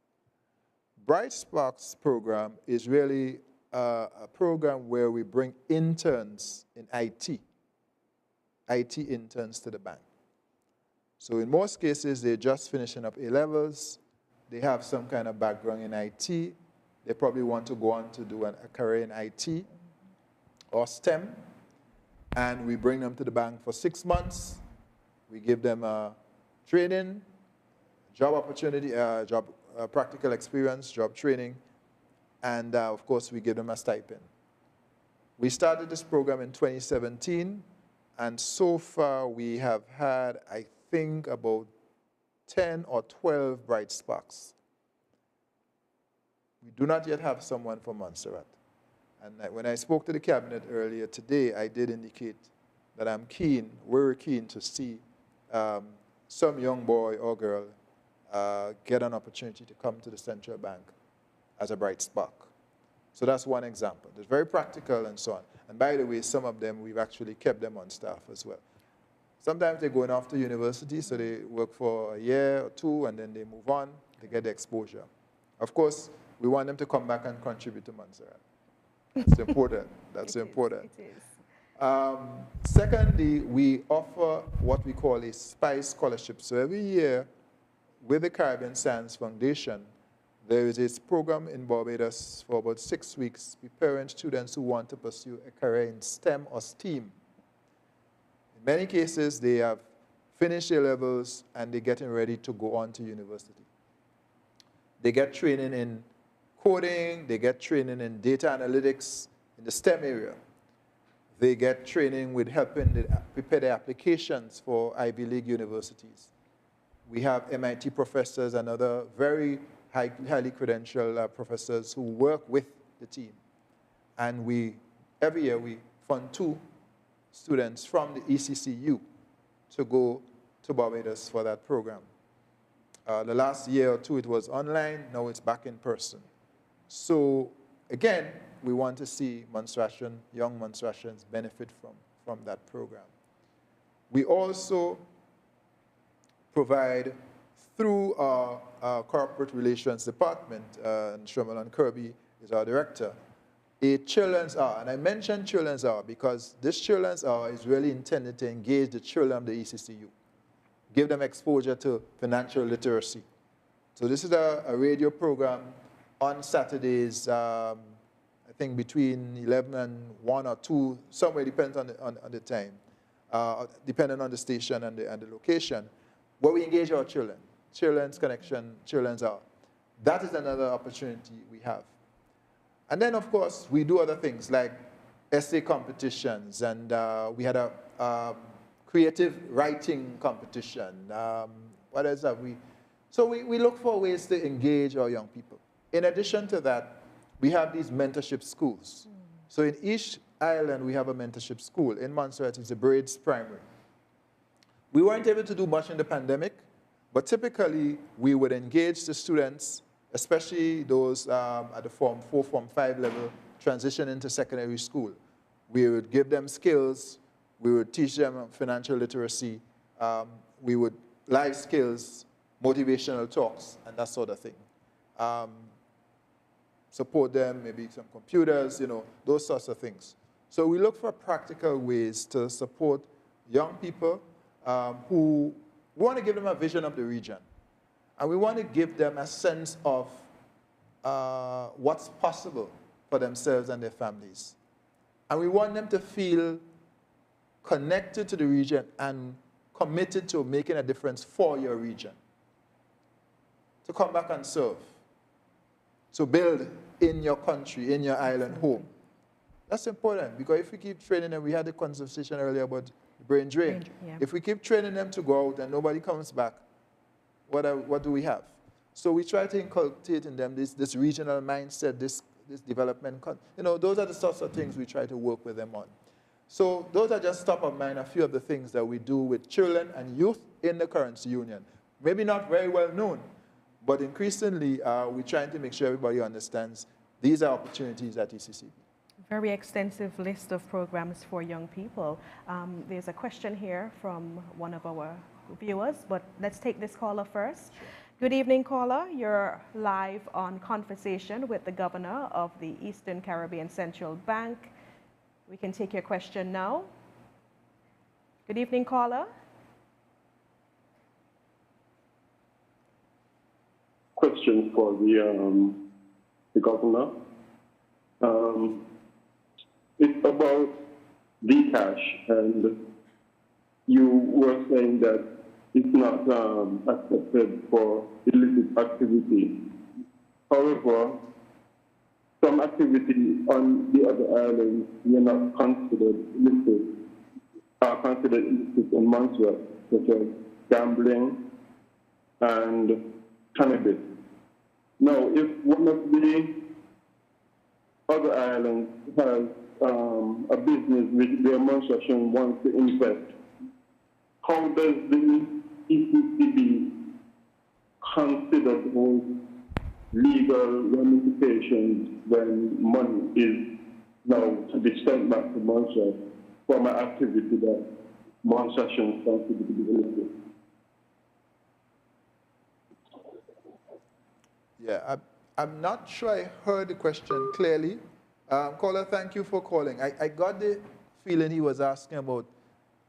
S2: Bright Sparks program is really a program where we bring interns in IT interns to the bank. So in most cases, they're just finishing up A-levels. They have some kind of background in IT. They probably want to go on to do a career in IT or STEM. And we bring them to the bank for 6 months. We give them training, job opportunity, practical experience, job training, and of course, we give them a stipend. We started this program in 2017, and so far we have had, I think, about 10 or 12 Bright Sparks. We do not yet have someone from Montserrat. And when I spoke to the cabinet earlier today, I did indicate that I'm keen, we're keen to see some young boy or girl get an opportunity to come to the central bank as a bright spark. So that's one example. It's very practical and so on. And by the way, some of them, we've actually kept them on staff as well. Sometimes they're going off to university, so they work for a year or two, and then they move on. They get the exposure. Of course, we want them to come back and contribute to Montserrat. That's important. That's important.
S1: It is.
S2: Secondly, we offer what we call a SPICE scholarship. So every year, with the Caribbean Science Foundation, there is this program in Barbados for about 6 weeks, preparing students who want to pursue a career in STEM or STEAM. In many cases, they have finished their levels and they're getting ready to go on to university. They get training in coding, they get training in data analytics in the STEM area. They get training with helping prepare the applications for Ivy League universities. We have MIT professors and other very highly credentialed professors who work with the team. And every year we fund 2 students from the ECCU to go to Barbados for that program. The last year or 2 it was online, now it's back in person. So again, we want to see young Montserratians benefit from that program. We also provide, through our corporate relations department, and Shrimalan Kirby is our director, a children's hour. And I mentioned children's hour because this children's hour is really intended to engage the children of the ECCU, give them exposure to financial literacy. So this is a radio program on Saturdays, I think between 11 and 1 or 2, somewhere depends on the time, depending on the station and the location, where we engage our children. Children's Connection, Children's Hour. That is another opportunity we have. And then, of course, we do other things like essay competitions, and we had a creative writing competition. What else have we? So we look for ways to engage our young people. In addition to that, we have these mentorship schools. So in each island, we have a mentorship school. In Montserrat, it's the Braids Primary. We weren't able to do much in the pandemic, but typically, we would engage the students, especially those at the Form 4, Form 5 level, transition into secondary school. We would give them skills, we would teach them financial literacy, we would life skills, motivational talks, and that sort of thing. Support them, maybe some computers, those sorts of things. So we look for practical ways to support young people who want to give them a vision of the region. And we want to give them a sense of what's possible for themselves and their families. And we want them to feel connected to the region and committed to making a difference for your region. To come back and serve. To build in your country, in your island home. That's important, because if we keep training them, we had a conversation earlier about the brain drain. If we keep training them to go out and nobody comes back, what do we have? So we try to inculcate in them this regional mindset, this development. Those are the sorts of things we try to work with them on. So those are just top of mind, a few of the things that we do with children and youth in the currency union. Maybe not very well known, but increasingly we're trying to make sure everybody understands these are opportunities at ECCB.
S1: Very extensive list of programs for young people. There's a question here from one of our viewers, but let's take this caller first. Good evening, caller. You're live on Conversation with the Governor of the Eastern Caribbean Central Bank. We can take your question now. Good evening, caller.
S4: Question for the Governor. It's about Dcash, and you were saying that it's not accepted for illicit activity. However, some activity on the other islands were not considered illicit, are considered illicit in Montserrat, such as gambling and cannabis. Now, if one of the other islands has a business which the administration wants to invest, how does the ECCB consider those legal ramifications when money is now to be sent back to Montserrat from an activity that Montserrat considers to be illicit?
S2: Yeah, I'm not sure I heard the question clearly. Caller, thank you for calling. I got the feeling he was asking about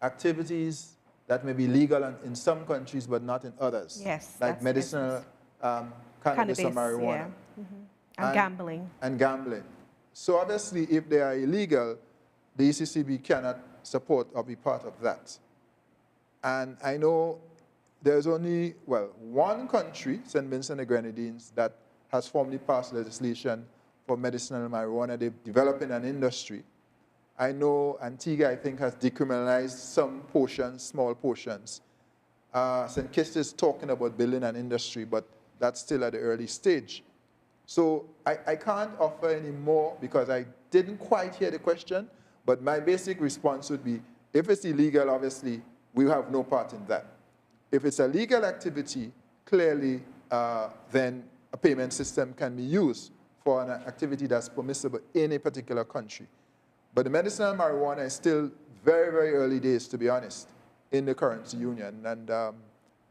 S2: activities that may be legal in some countries but not in others.
S1: Yes.
S2: Like medicinal cannabis or marijuana.
S1: Yeah. And gambling.
S2: And gambling. So obviously, if they are illegal, the ECCB cannot support or be part of that. And I know there's only, one country, St. Vincent and the Grenadines, that has formally passed legislation for medicinal marijuana. They're developing an industry. I know Antigua, I think, has decriminalized some portions, small portions. St. Kitts is talking about building an industry, but that's still at the early stage. So I can't offer any more because I didn't quite hear the question, but my basic response would be, if it's illegal, obviously, we have no part in that. If it's a legal activity, clearly, then a payment system can be used for an activity that's permissible in a particular country. But the medicinal marijuana is still very, very early days, to be honest, in the currency union. And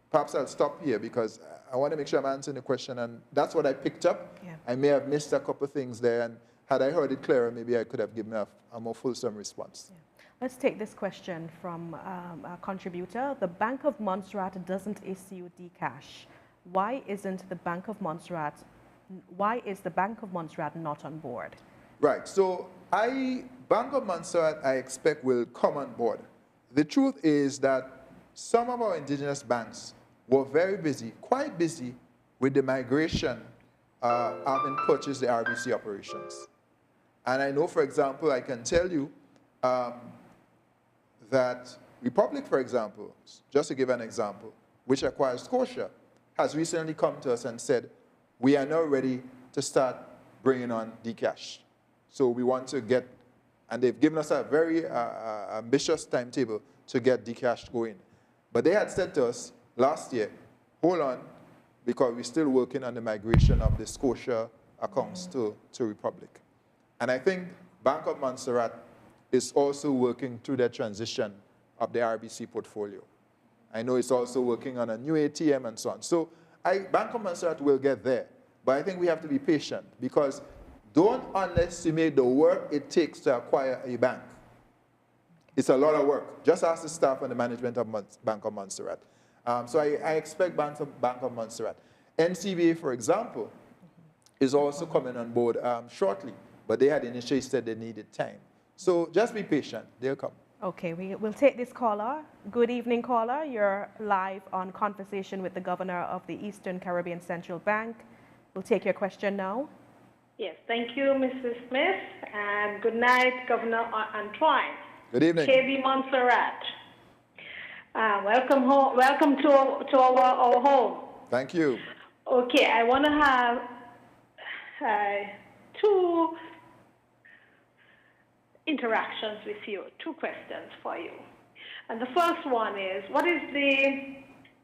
S2: perhaps I'll stop here because I want to make sure I'm answering the question, and that's what I picked up. Yeah. I may have missed a couple of things there, and had I heard it clearer, maybe I could have given a more fulsome response. Yeah.
S1: Let's take this question from a contributor. The Bank of Montserrat doesn't issue Dcash. Why isn't the Bank of Montserrat? Why is the Bank of Montserrat not on board?
S2: Right. So Bank of Montserrat, I expect, will come on board. The truth is that some of our indigenous banks were very busy, quite busy, with the migration having purchased the RBC operations. And I know, for example, I can tell you that Republic, for example, just to give an example, which acquires Scotia, has recently come to us and said, we are now ready to start bringing on Dcash. So we want to get, and they've given us a very ambitious timetable to get Dcash going. But they had said to us last year, hold on, because we're still working on the migration of the Scotia accounts to Republic. And I think Bank of Montserrat is also working through that transition of the RBC portfolio. I know it's also working on a new ATM and so on. So Bank of Montserrat will get there, but I think we have to be patient because don't underestimate the work it takes to acquire a bank. It's a lot of work. Just ask the staff and the management of Bank of Montserrat. So I expect Bank of Montserrat. NCBA, for example, is also coming on board shortly, but they had initially said they needed time. So just be patient, they'll come.
S1: Okay, we'll take this caller. Good evening, caller. You're live on Conversation with the Governor of the Eastern Caribbean Central Bank. We'll take your question now.
S5: Yes, thank you, Mrs. Smith, and good night, Governor Antoine.
S2: Good evening.
S5: KB Montserrat. Welcome home. Welcome to our home.
S2: Thank you.
S5: Okay, I want to have two interactions with you, two questions for you. And the first one is, what is the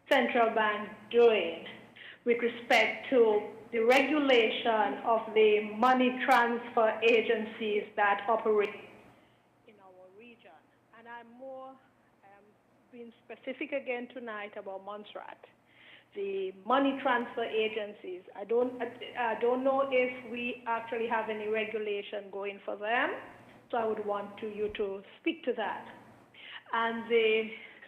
S5: central bank doing with respect to the regulation of the money transfer agencies that operate in our region? And I'm being specific again tonight about Montserrat. The money transfer agencies, I don't know if we actually have any regulation going for them, so I would want you to speak to that. And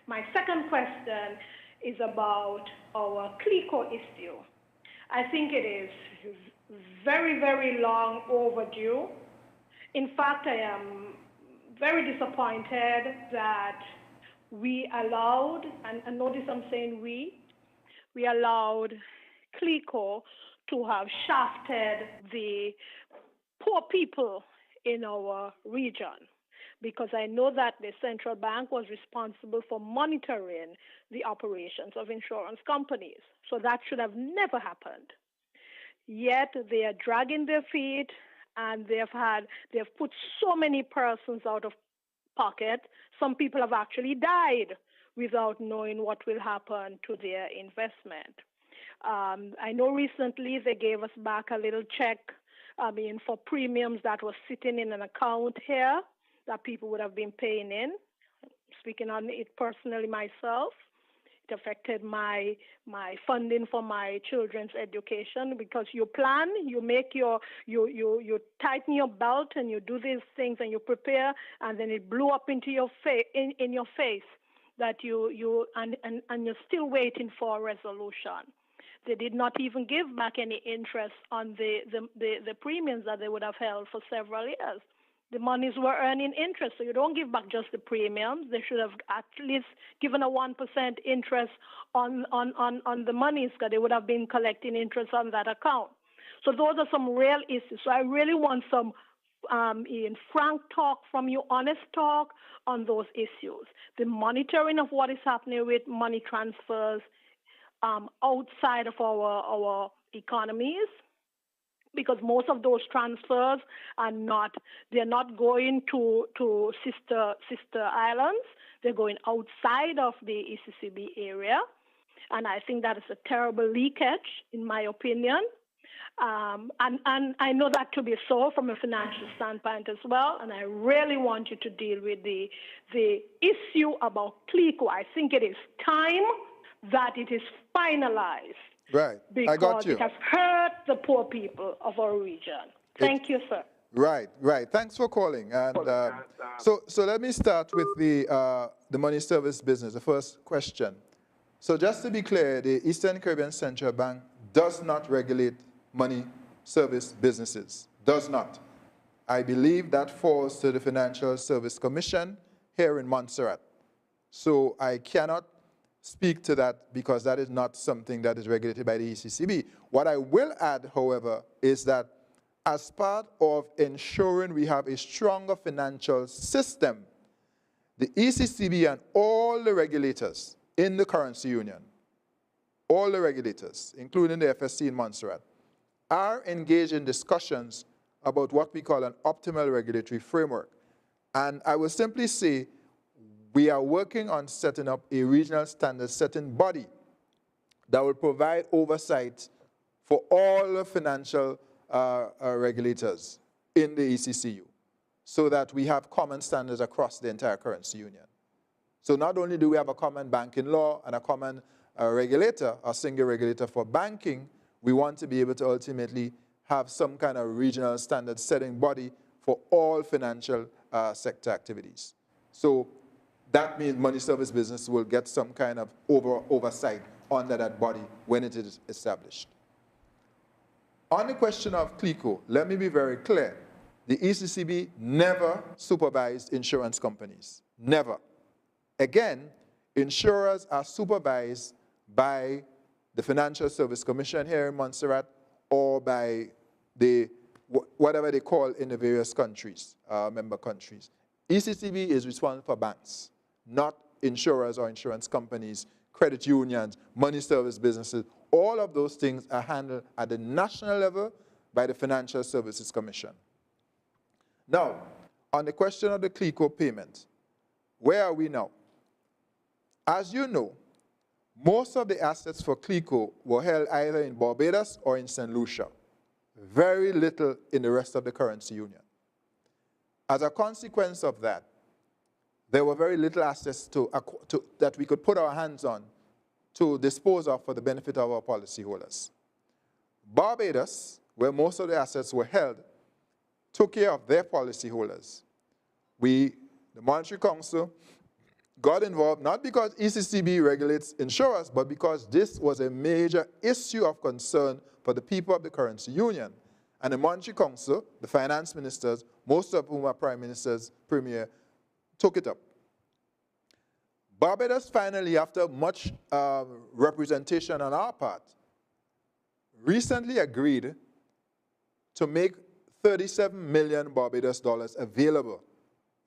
S5: my second question is about our CLICO issue. I think it is very, very long overdue. In fact, I am very disappointed that we allowed, and notice I'm saying we allowed CLICO to have shafted the poor people in our region, because I know that the central bank was responsible for monitoring the operations of insurance companies. So that should have never happened. Yet they are dragging their feet, and they've put so many persons out of pocket. Some people have actually died without knowing what will happen to their investment. I know recently they gave us back a little check, for premiums that was sitting in an account here that people would have been paying in. Speaking on it personally myself, it affected my funding for my children's education, because you plan, you tighten your belt and you do these things and you prepare, and then it blew up into your in your face that you're still waiting for a resolution. They did not even give back any interest on the premiums that they would have held for several years. The monies were earning interest, so you don't give back just the premiums. They should have at least given a 1% interest on the monies, because they would have been collecting interest on that account. So those are some real issues. So I really want some frank talk from you, honest talk on those issues. The monitoring of what is happening with money transfers outside of our economies, because most of those transfers they're not going to sister islands. They're going outside of the ECCB area. And I think that is a terrible leakage, in my opinion. And I know that to be so from a financial standpoint as well. And I really want you to deal with the issue about CLICO. I think it is time that it is finalized.
S2: Right, I got you.
S5: Because it has hurt the poor people of our region. Thank you, sir.
S2: Right. Thanks for calling. And so let me start with the money service business, the first question. So just to be clear, the Eastern Caribbean Central Bank does not regulate money service businesses. Does not. I believe that falls to the Financial Service Commission here in Montserrat. So I cannot speak to that, because that is not something that is regulated by the ECCB. What I will add, however, is that as part of ensuring we have a stronger financial system, the ECCB and all the regulators in the currency union, all the regulators, including the FSC in Montserrat, are engaged in discussions about what we call an optimal regulatory framework. And I will simply say, we are working on setting up a regional standard setting body that will provide oversight for all the financial regulators in the ECCU, so that we have common standards across the entire currency union. So not only do we have a common banking law and a common regulator, a single regulator for banking, we want to be able to ultimately have some kind of regional standard setting body for all financial sector activities. So that means money service business will get some kind of oversight under that body when it is established. On the question of CLICO, let me be very clear. The ECCB never supervised insurance companies, never. Again, insurers are supervised by the Financial Service Commission here in Montserrat or by the, whatever they call in the various countries, member countries. ECCB is responsible for banks, not insurers or insurance companies, credit unions, money service businesses. All of those things are handled at the national level by the Financial Services Commission. Now, on the question of the CLICO payment, where are we now? As you know, most of the assets for CLICO were held either in Barbados or in St. Lucia. Very little in the rest of the currency union. As a consequence of that, there were very little assets that we could put our hands on to dispose of for the benefit of our policyholders. Barbados, where most of the assets were held, took care of their policyholders. The Monetary Council, got involved not because ECCB regulates insurers, but because this was a major issue of concern for the people of the currency union. And the Monetary Council, the finance ministers, most of whom are prime ministers, premier, took it up. Barbados finally, after much representation on our part, recently agreed to make 37 million Barbados dollars available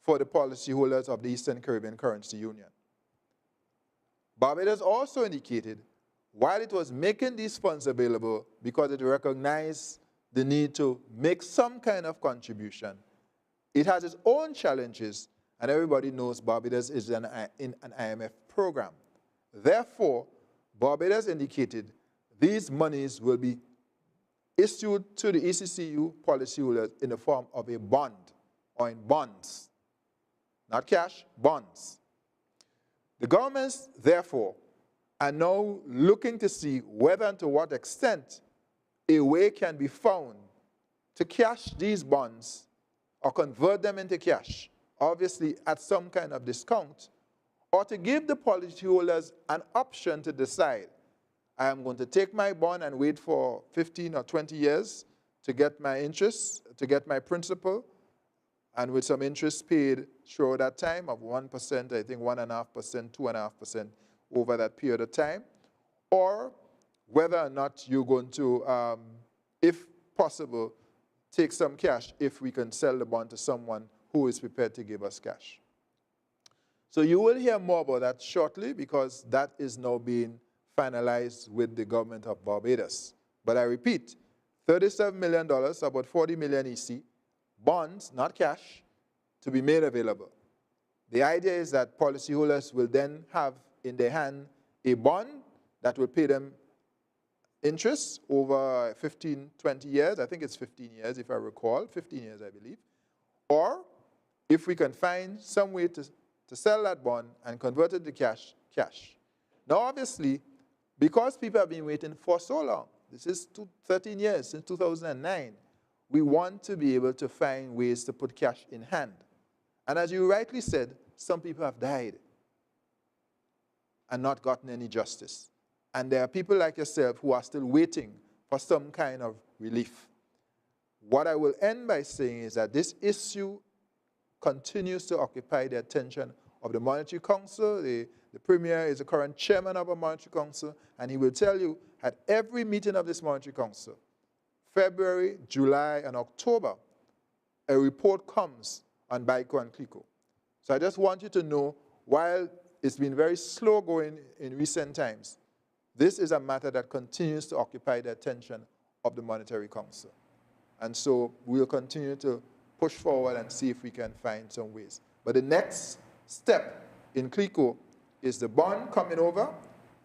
S2: for the policyholders of the Eastern Caribbean Currency Union. Barbados also indicated, while it was making these funds available because it recognized the need to make some kind of contribution, it has its own challenges, and everybody knows Barbados is in an IMF program. Therefore, Barbados indicated these monies will be issued to the ECCU policyholders in the form of a bond or in bonds. Not cash, bonds. The governments, therefore, are now looking to see whether and to what extent a way can be found to cash these bonds or convert them into cash, obviously at some kind of discount, or to give the policyholders an option to decide, I am going to take my bond and wait for 15 or 20 years to get my interest, to get my principal, and with some interest paid through that time of 1%, I think 1.5%, 2.5% over that period of time, or whether or not you're going to, if possible, take some cash if we can sell the bond to someone who is prepared to give us cash. So you will hear more about that shortly because that is now being finalized with the government of Barbados. But I repeat, $37 million, about 40 million EC, bonds, not cash, to be made available. The idea is that policyholders will then have in their hand a bond that will pay them interest over 15, 20 years. I think it's 15 years if I recall, 15 years I believe. Or if we can find some way to sell that bond and convert it to cash, cash. Now obviously, because people have been waiting for so long, this is 13 years, since 2009, we want to be able to find ways to put cash in hand. And as you rightly said, some people have died and not gotten any justice. And there are people like yourself who are still waiting for some kind of relief. What I will end by saying is that this issue continues to occupy the attention of the Monetary Council. The Premier is the current chairman of a Monetary Council, and he will tell you at every meeting of this Monetary Council, February, July, and October, a report comes on BICO and CLICO. So I just want you to know, while it's been very slow going in recent times, this is a matter that continues to occupy the attention of the Monetary Council. And so we'll continue to push forward and see if we can find some ways. But the next step in CLICO is the bond coming over,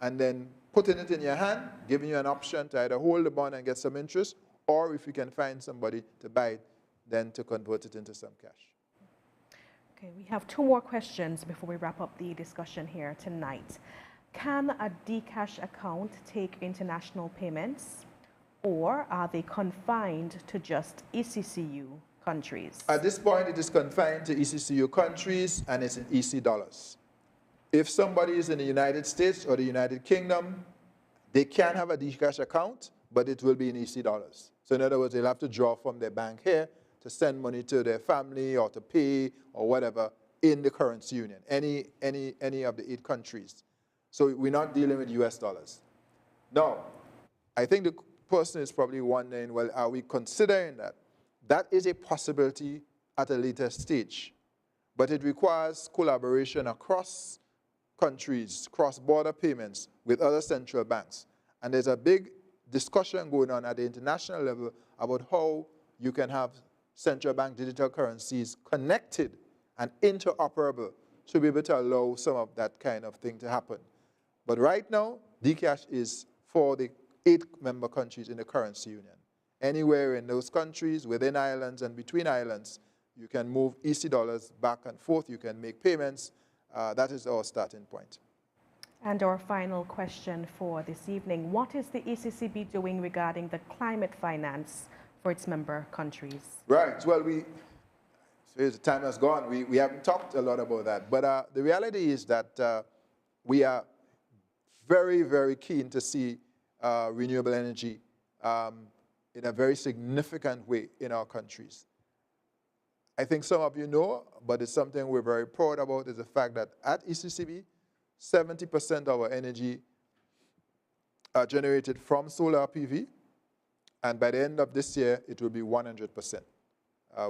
S2: and then putting it in your hand, giving you an option to either hold the bond and get some interest, or if you can find somebody to buy it, then to convert it into some cash.
S1: Okay, we have two more questions before we wrap up the discussion here tonight. Can a Dcash account take international payments, or are they confined to just ECCU countries?
S2: At this point, it is confined to ECCU countries, and it's in EC dollars. If somebody is in the United States or the United Kingdom, they can have a Dcash account, but it will be in EC dollars. So in other words, they'll have to draw from their bank here to send money to their family or to pay or whatever in the currency union, any of the 8 countries. So we're not dealing with US dollars. Now, I think the person is probably wondering, well, are we considering that? That is a possibility at a later stage, but it requires collaboration across countries, cross-border payments with other central banks. And there's a big discussion going on at the international level about how you can have central bank digital currencies connected and interoperable to be able to allow some of that kind of thing to happen. But right now, Dcash is for the 8 member countries in the currency union. Anywhere in those countries, within islands and between islands, you can move EC dollars back and forth, you can make payments. That is our starting point.
S1: And our final question for this evening, what is the ECCB doing regarding the climate finance for its member countries?
S2: Right, well, so the time has gone, we haven't talked a lot about that, but the reality is that we are very, very keen to see renewable energy in a very significant way in our countries. I think some of you know, but it's something we're very proud about, is the fact that at ECCB, 70% of our energy are generated from solar PV, and by the end of this year, it will be 100%.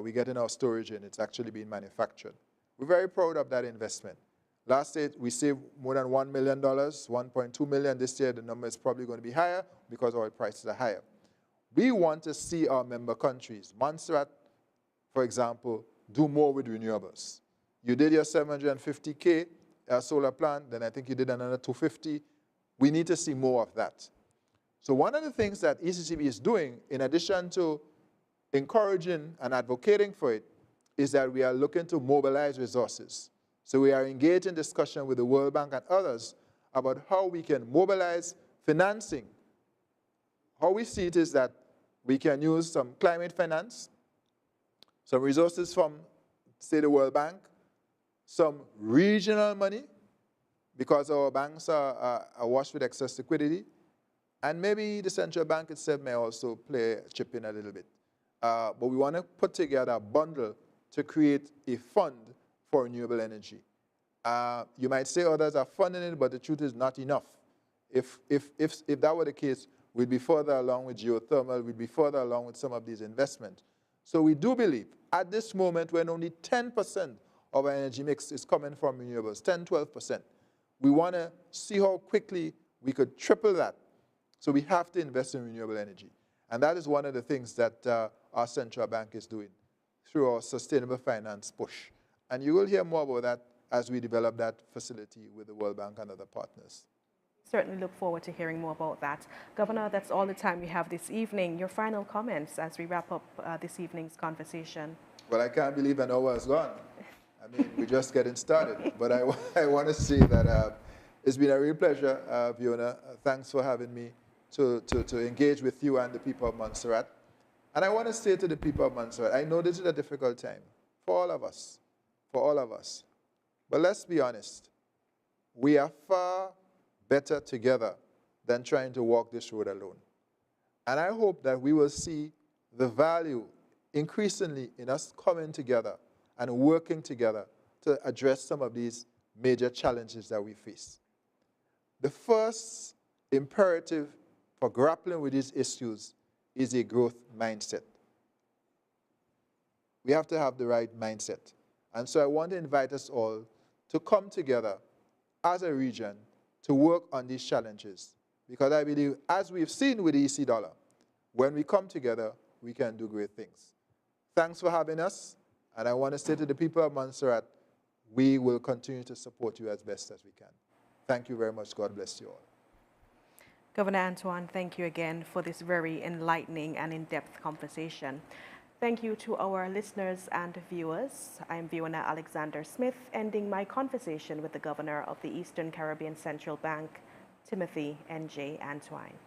S2: We get in our storage and it's actually being manufactured. We're very proud of that investment. Last year, we saved more than $1 million, $1.2 million this year. The number is probably going to be higher because oil prices are higher. We want to see our member countries, Montserrat, for example, do more with renewables. You did your 750K solar plant, then I think you did another 250. We need to see more of that. So one of the things that ECCB is doing, in addition to encouraging and advocating for it, is that we are looking to mobilize resources. So we are engaged in discussion with the World Bank and others about how we can mobilize financing. How we see it is that we can use some climate finance, some resources from, say, the World Bank, some regional money, because our banks are awash with excess liquidity, and maybe the central bank itself may also chip in a little bit. But we want to put together a bundle to create a fund for renewable energy. You might say others are funding it, but the truth is not enough. If that were the case, we'd be further along with geothermal, we'd be further along with some of these investments. So we do believe, at this moment, when only 10% of our energy mix is coming from renewables, 10, 12%, we want to see how quickly we could triple that. So we have to invest in renewable energy. And that is one of the things that our central bank is doing through our sustainable finance push. And you will hear more about that as we develop that facility with the World Bank and other partners.
S1: Certainly look forward to hearing more about that. Governor, that's all the time we have this evening. Your final comments as we wrap up this evening's conversation.
S2: Well, I can't believe an hour has gone. I mean, we're just getting started. But I want to say that it's been a real pleasure, Fiona. Thanks for having me to engage with you and the people of Montserrat. And I want to say to the people of Montserrat, I know this is a difficult time for all of us, But let's be honest, we are far better together than trying to walk this road alone. And I hope that we will see the value increasingly in us coming together and working together to address some of these major challenges that we face. The first imperative for grappling with these issues is a growth mindset. We have to have the right mindset. And so I want to invite us all to come together as a region to work on these challenges. Because I believe, as we've seen with the EC dollar, when we come together, we can do great things. Thanks for having us. And I want to say to the people of Montserrat, we will continue to support you as best as we can. Thank you very much. God bless you all.
S1: Governor Antoine, thank you again for this very enlightening and in-depth conversation. Thank you to our listeners and viewers. I'm Fiona Alexander Smith, ending my conversation with the Governor of the Eastern Caribbean Central Bank, Timothy N.J. Antoine.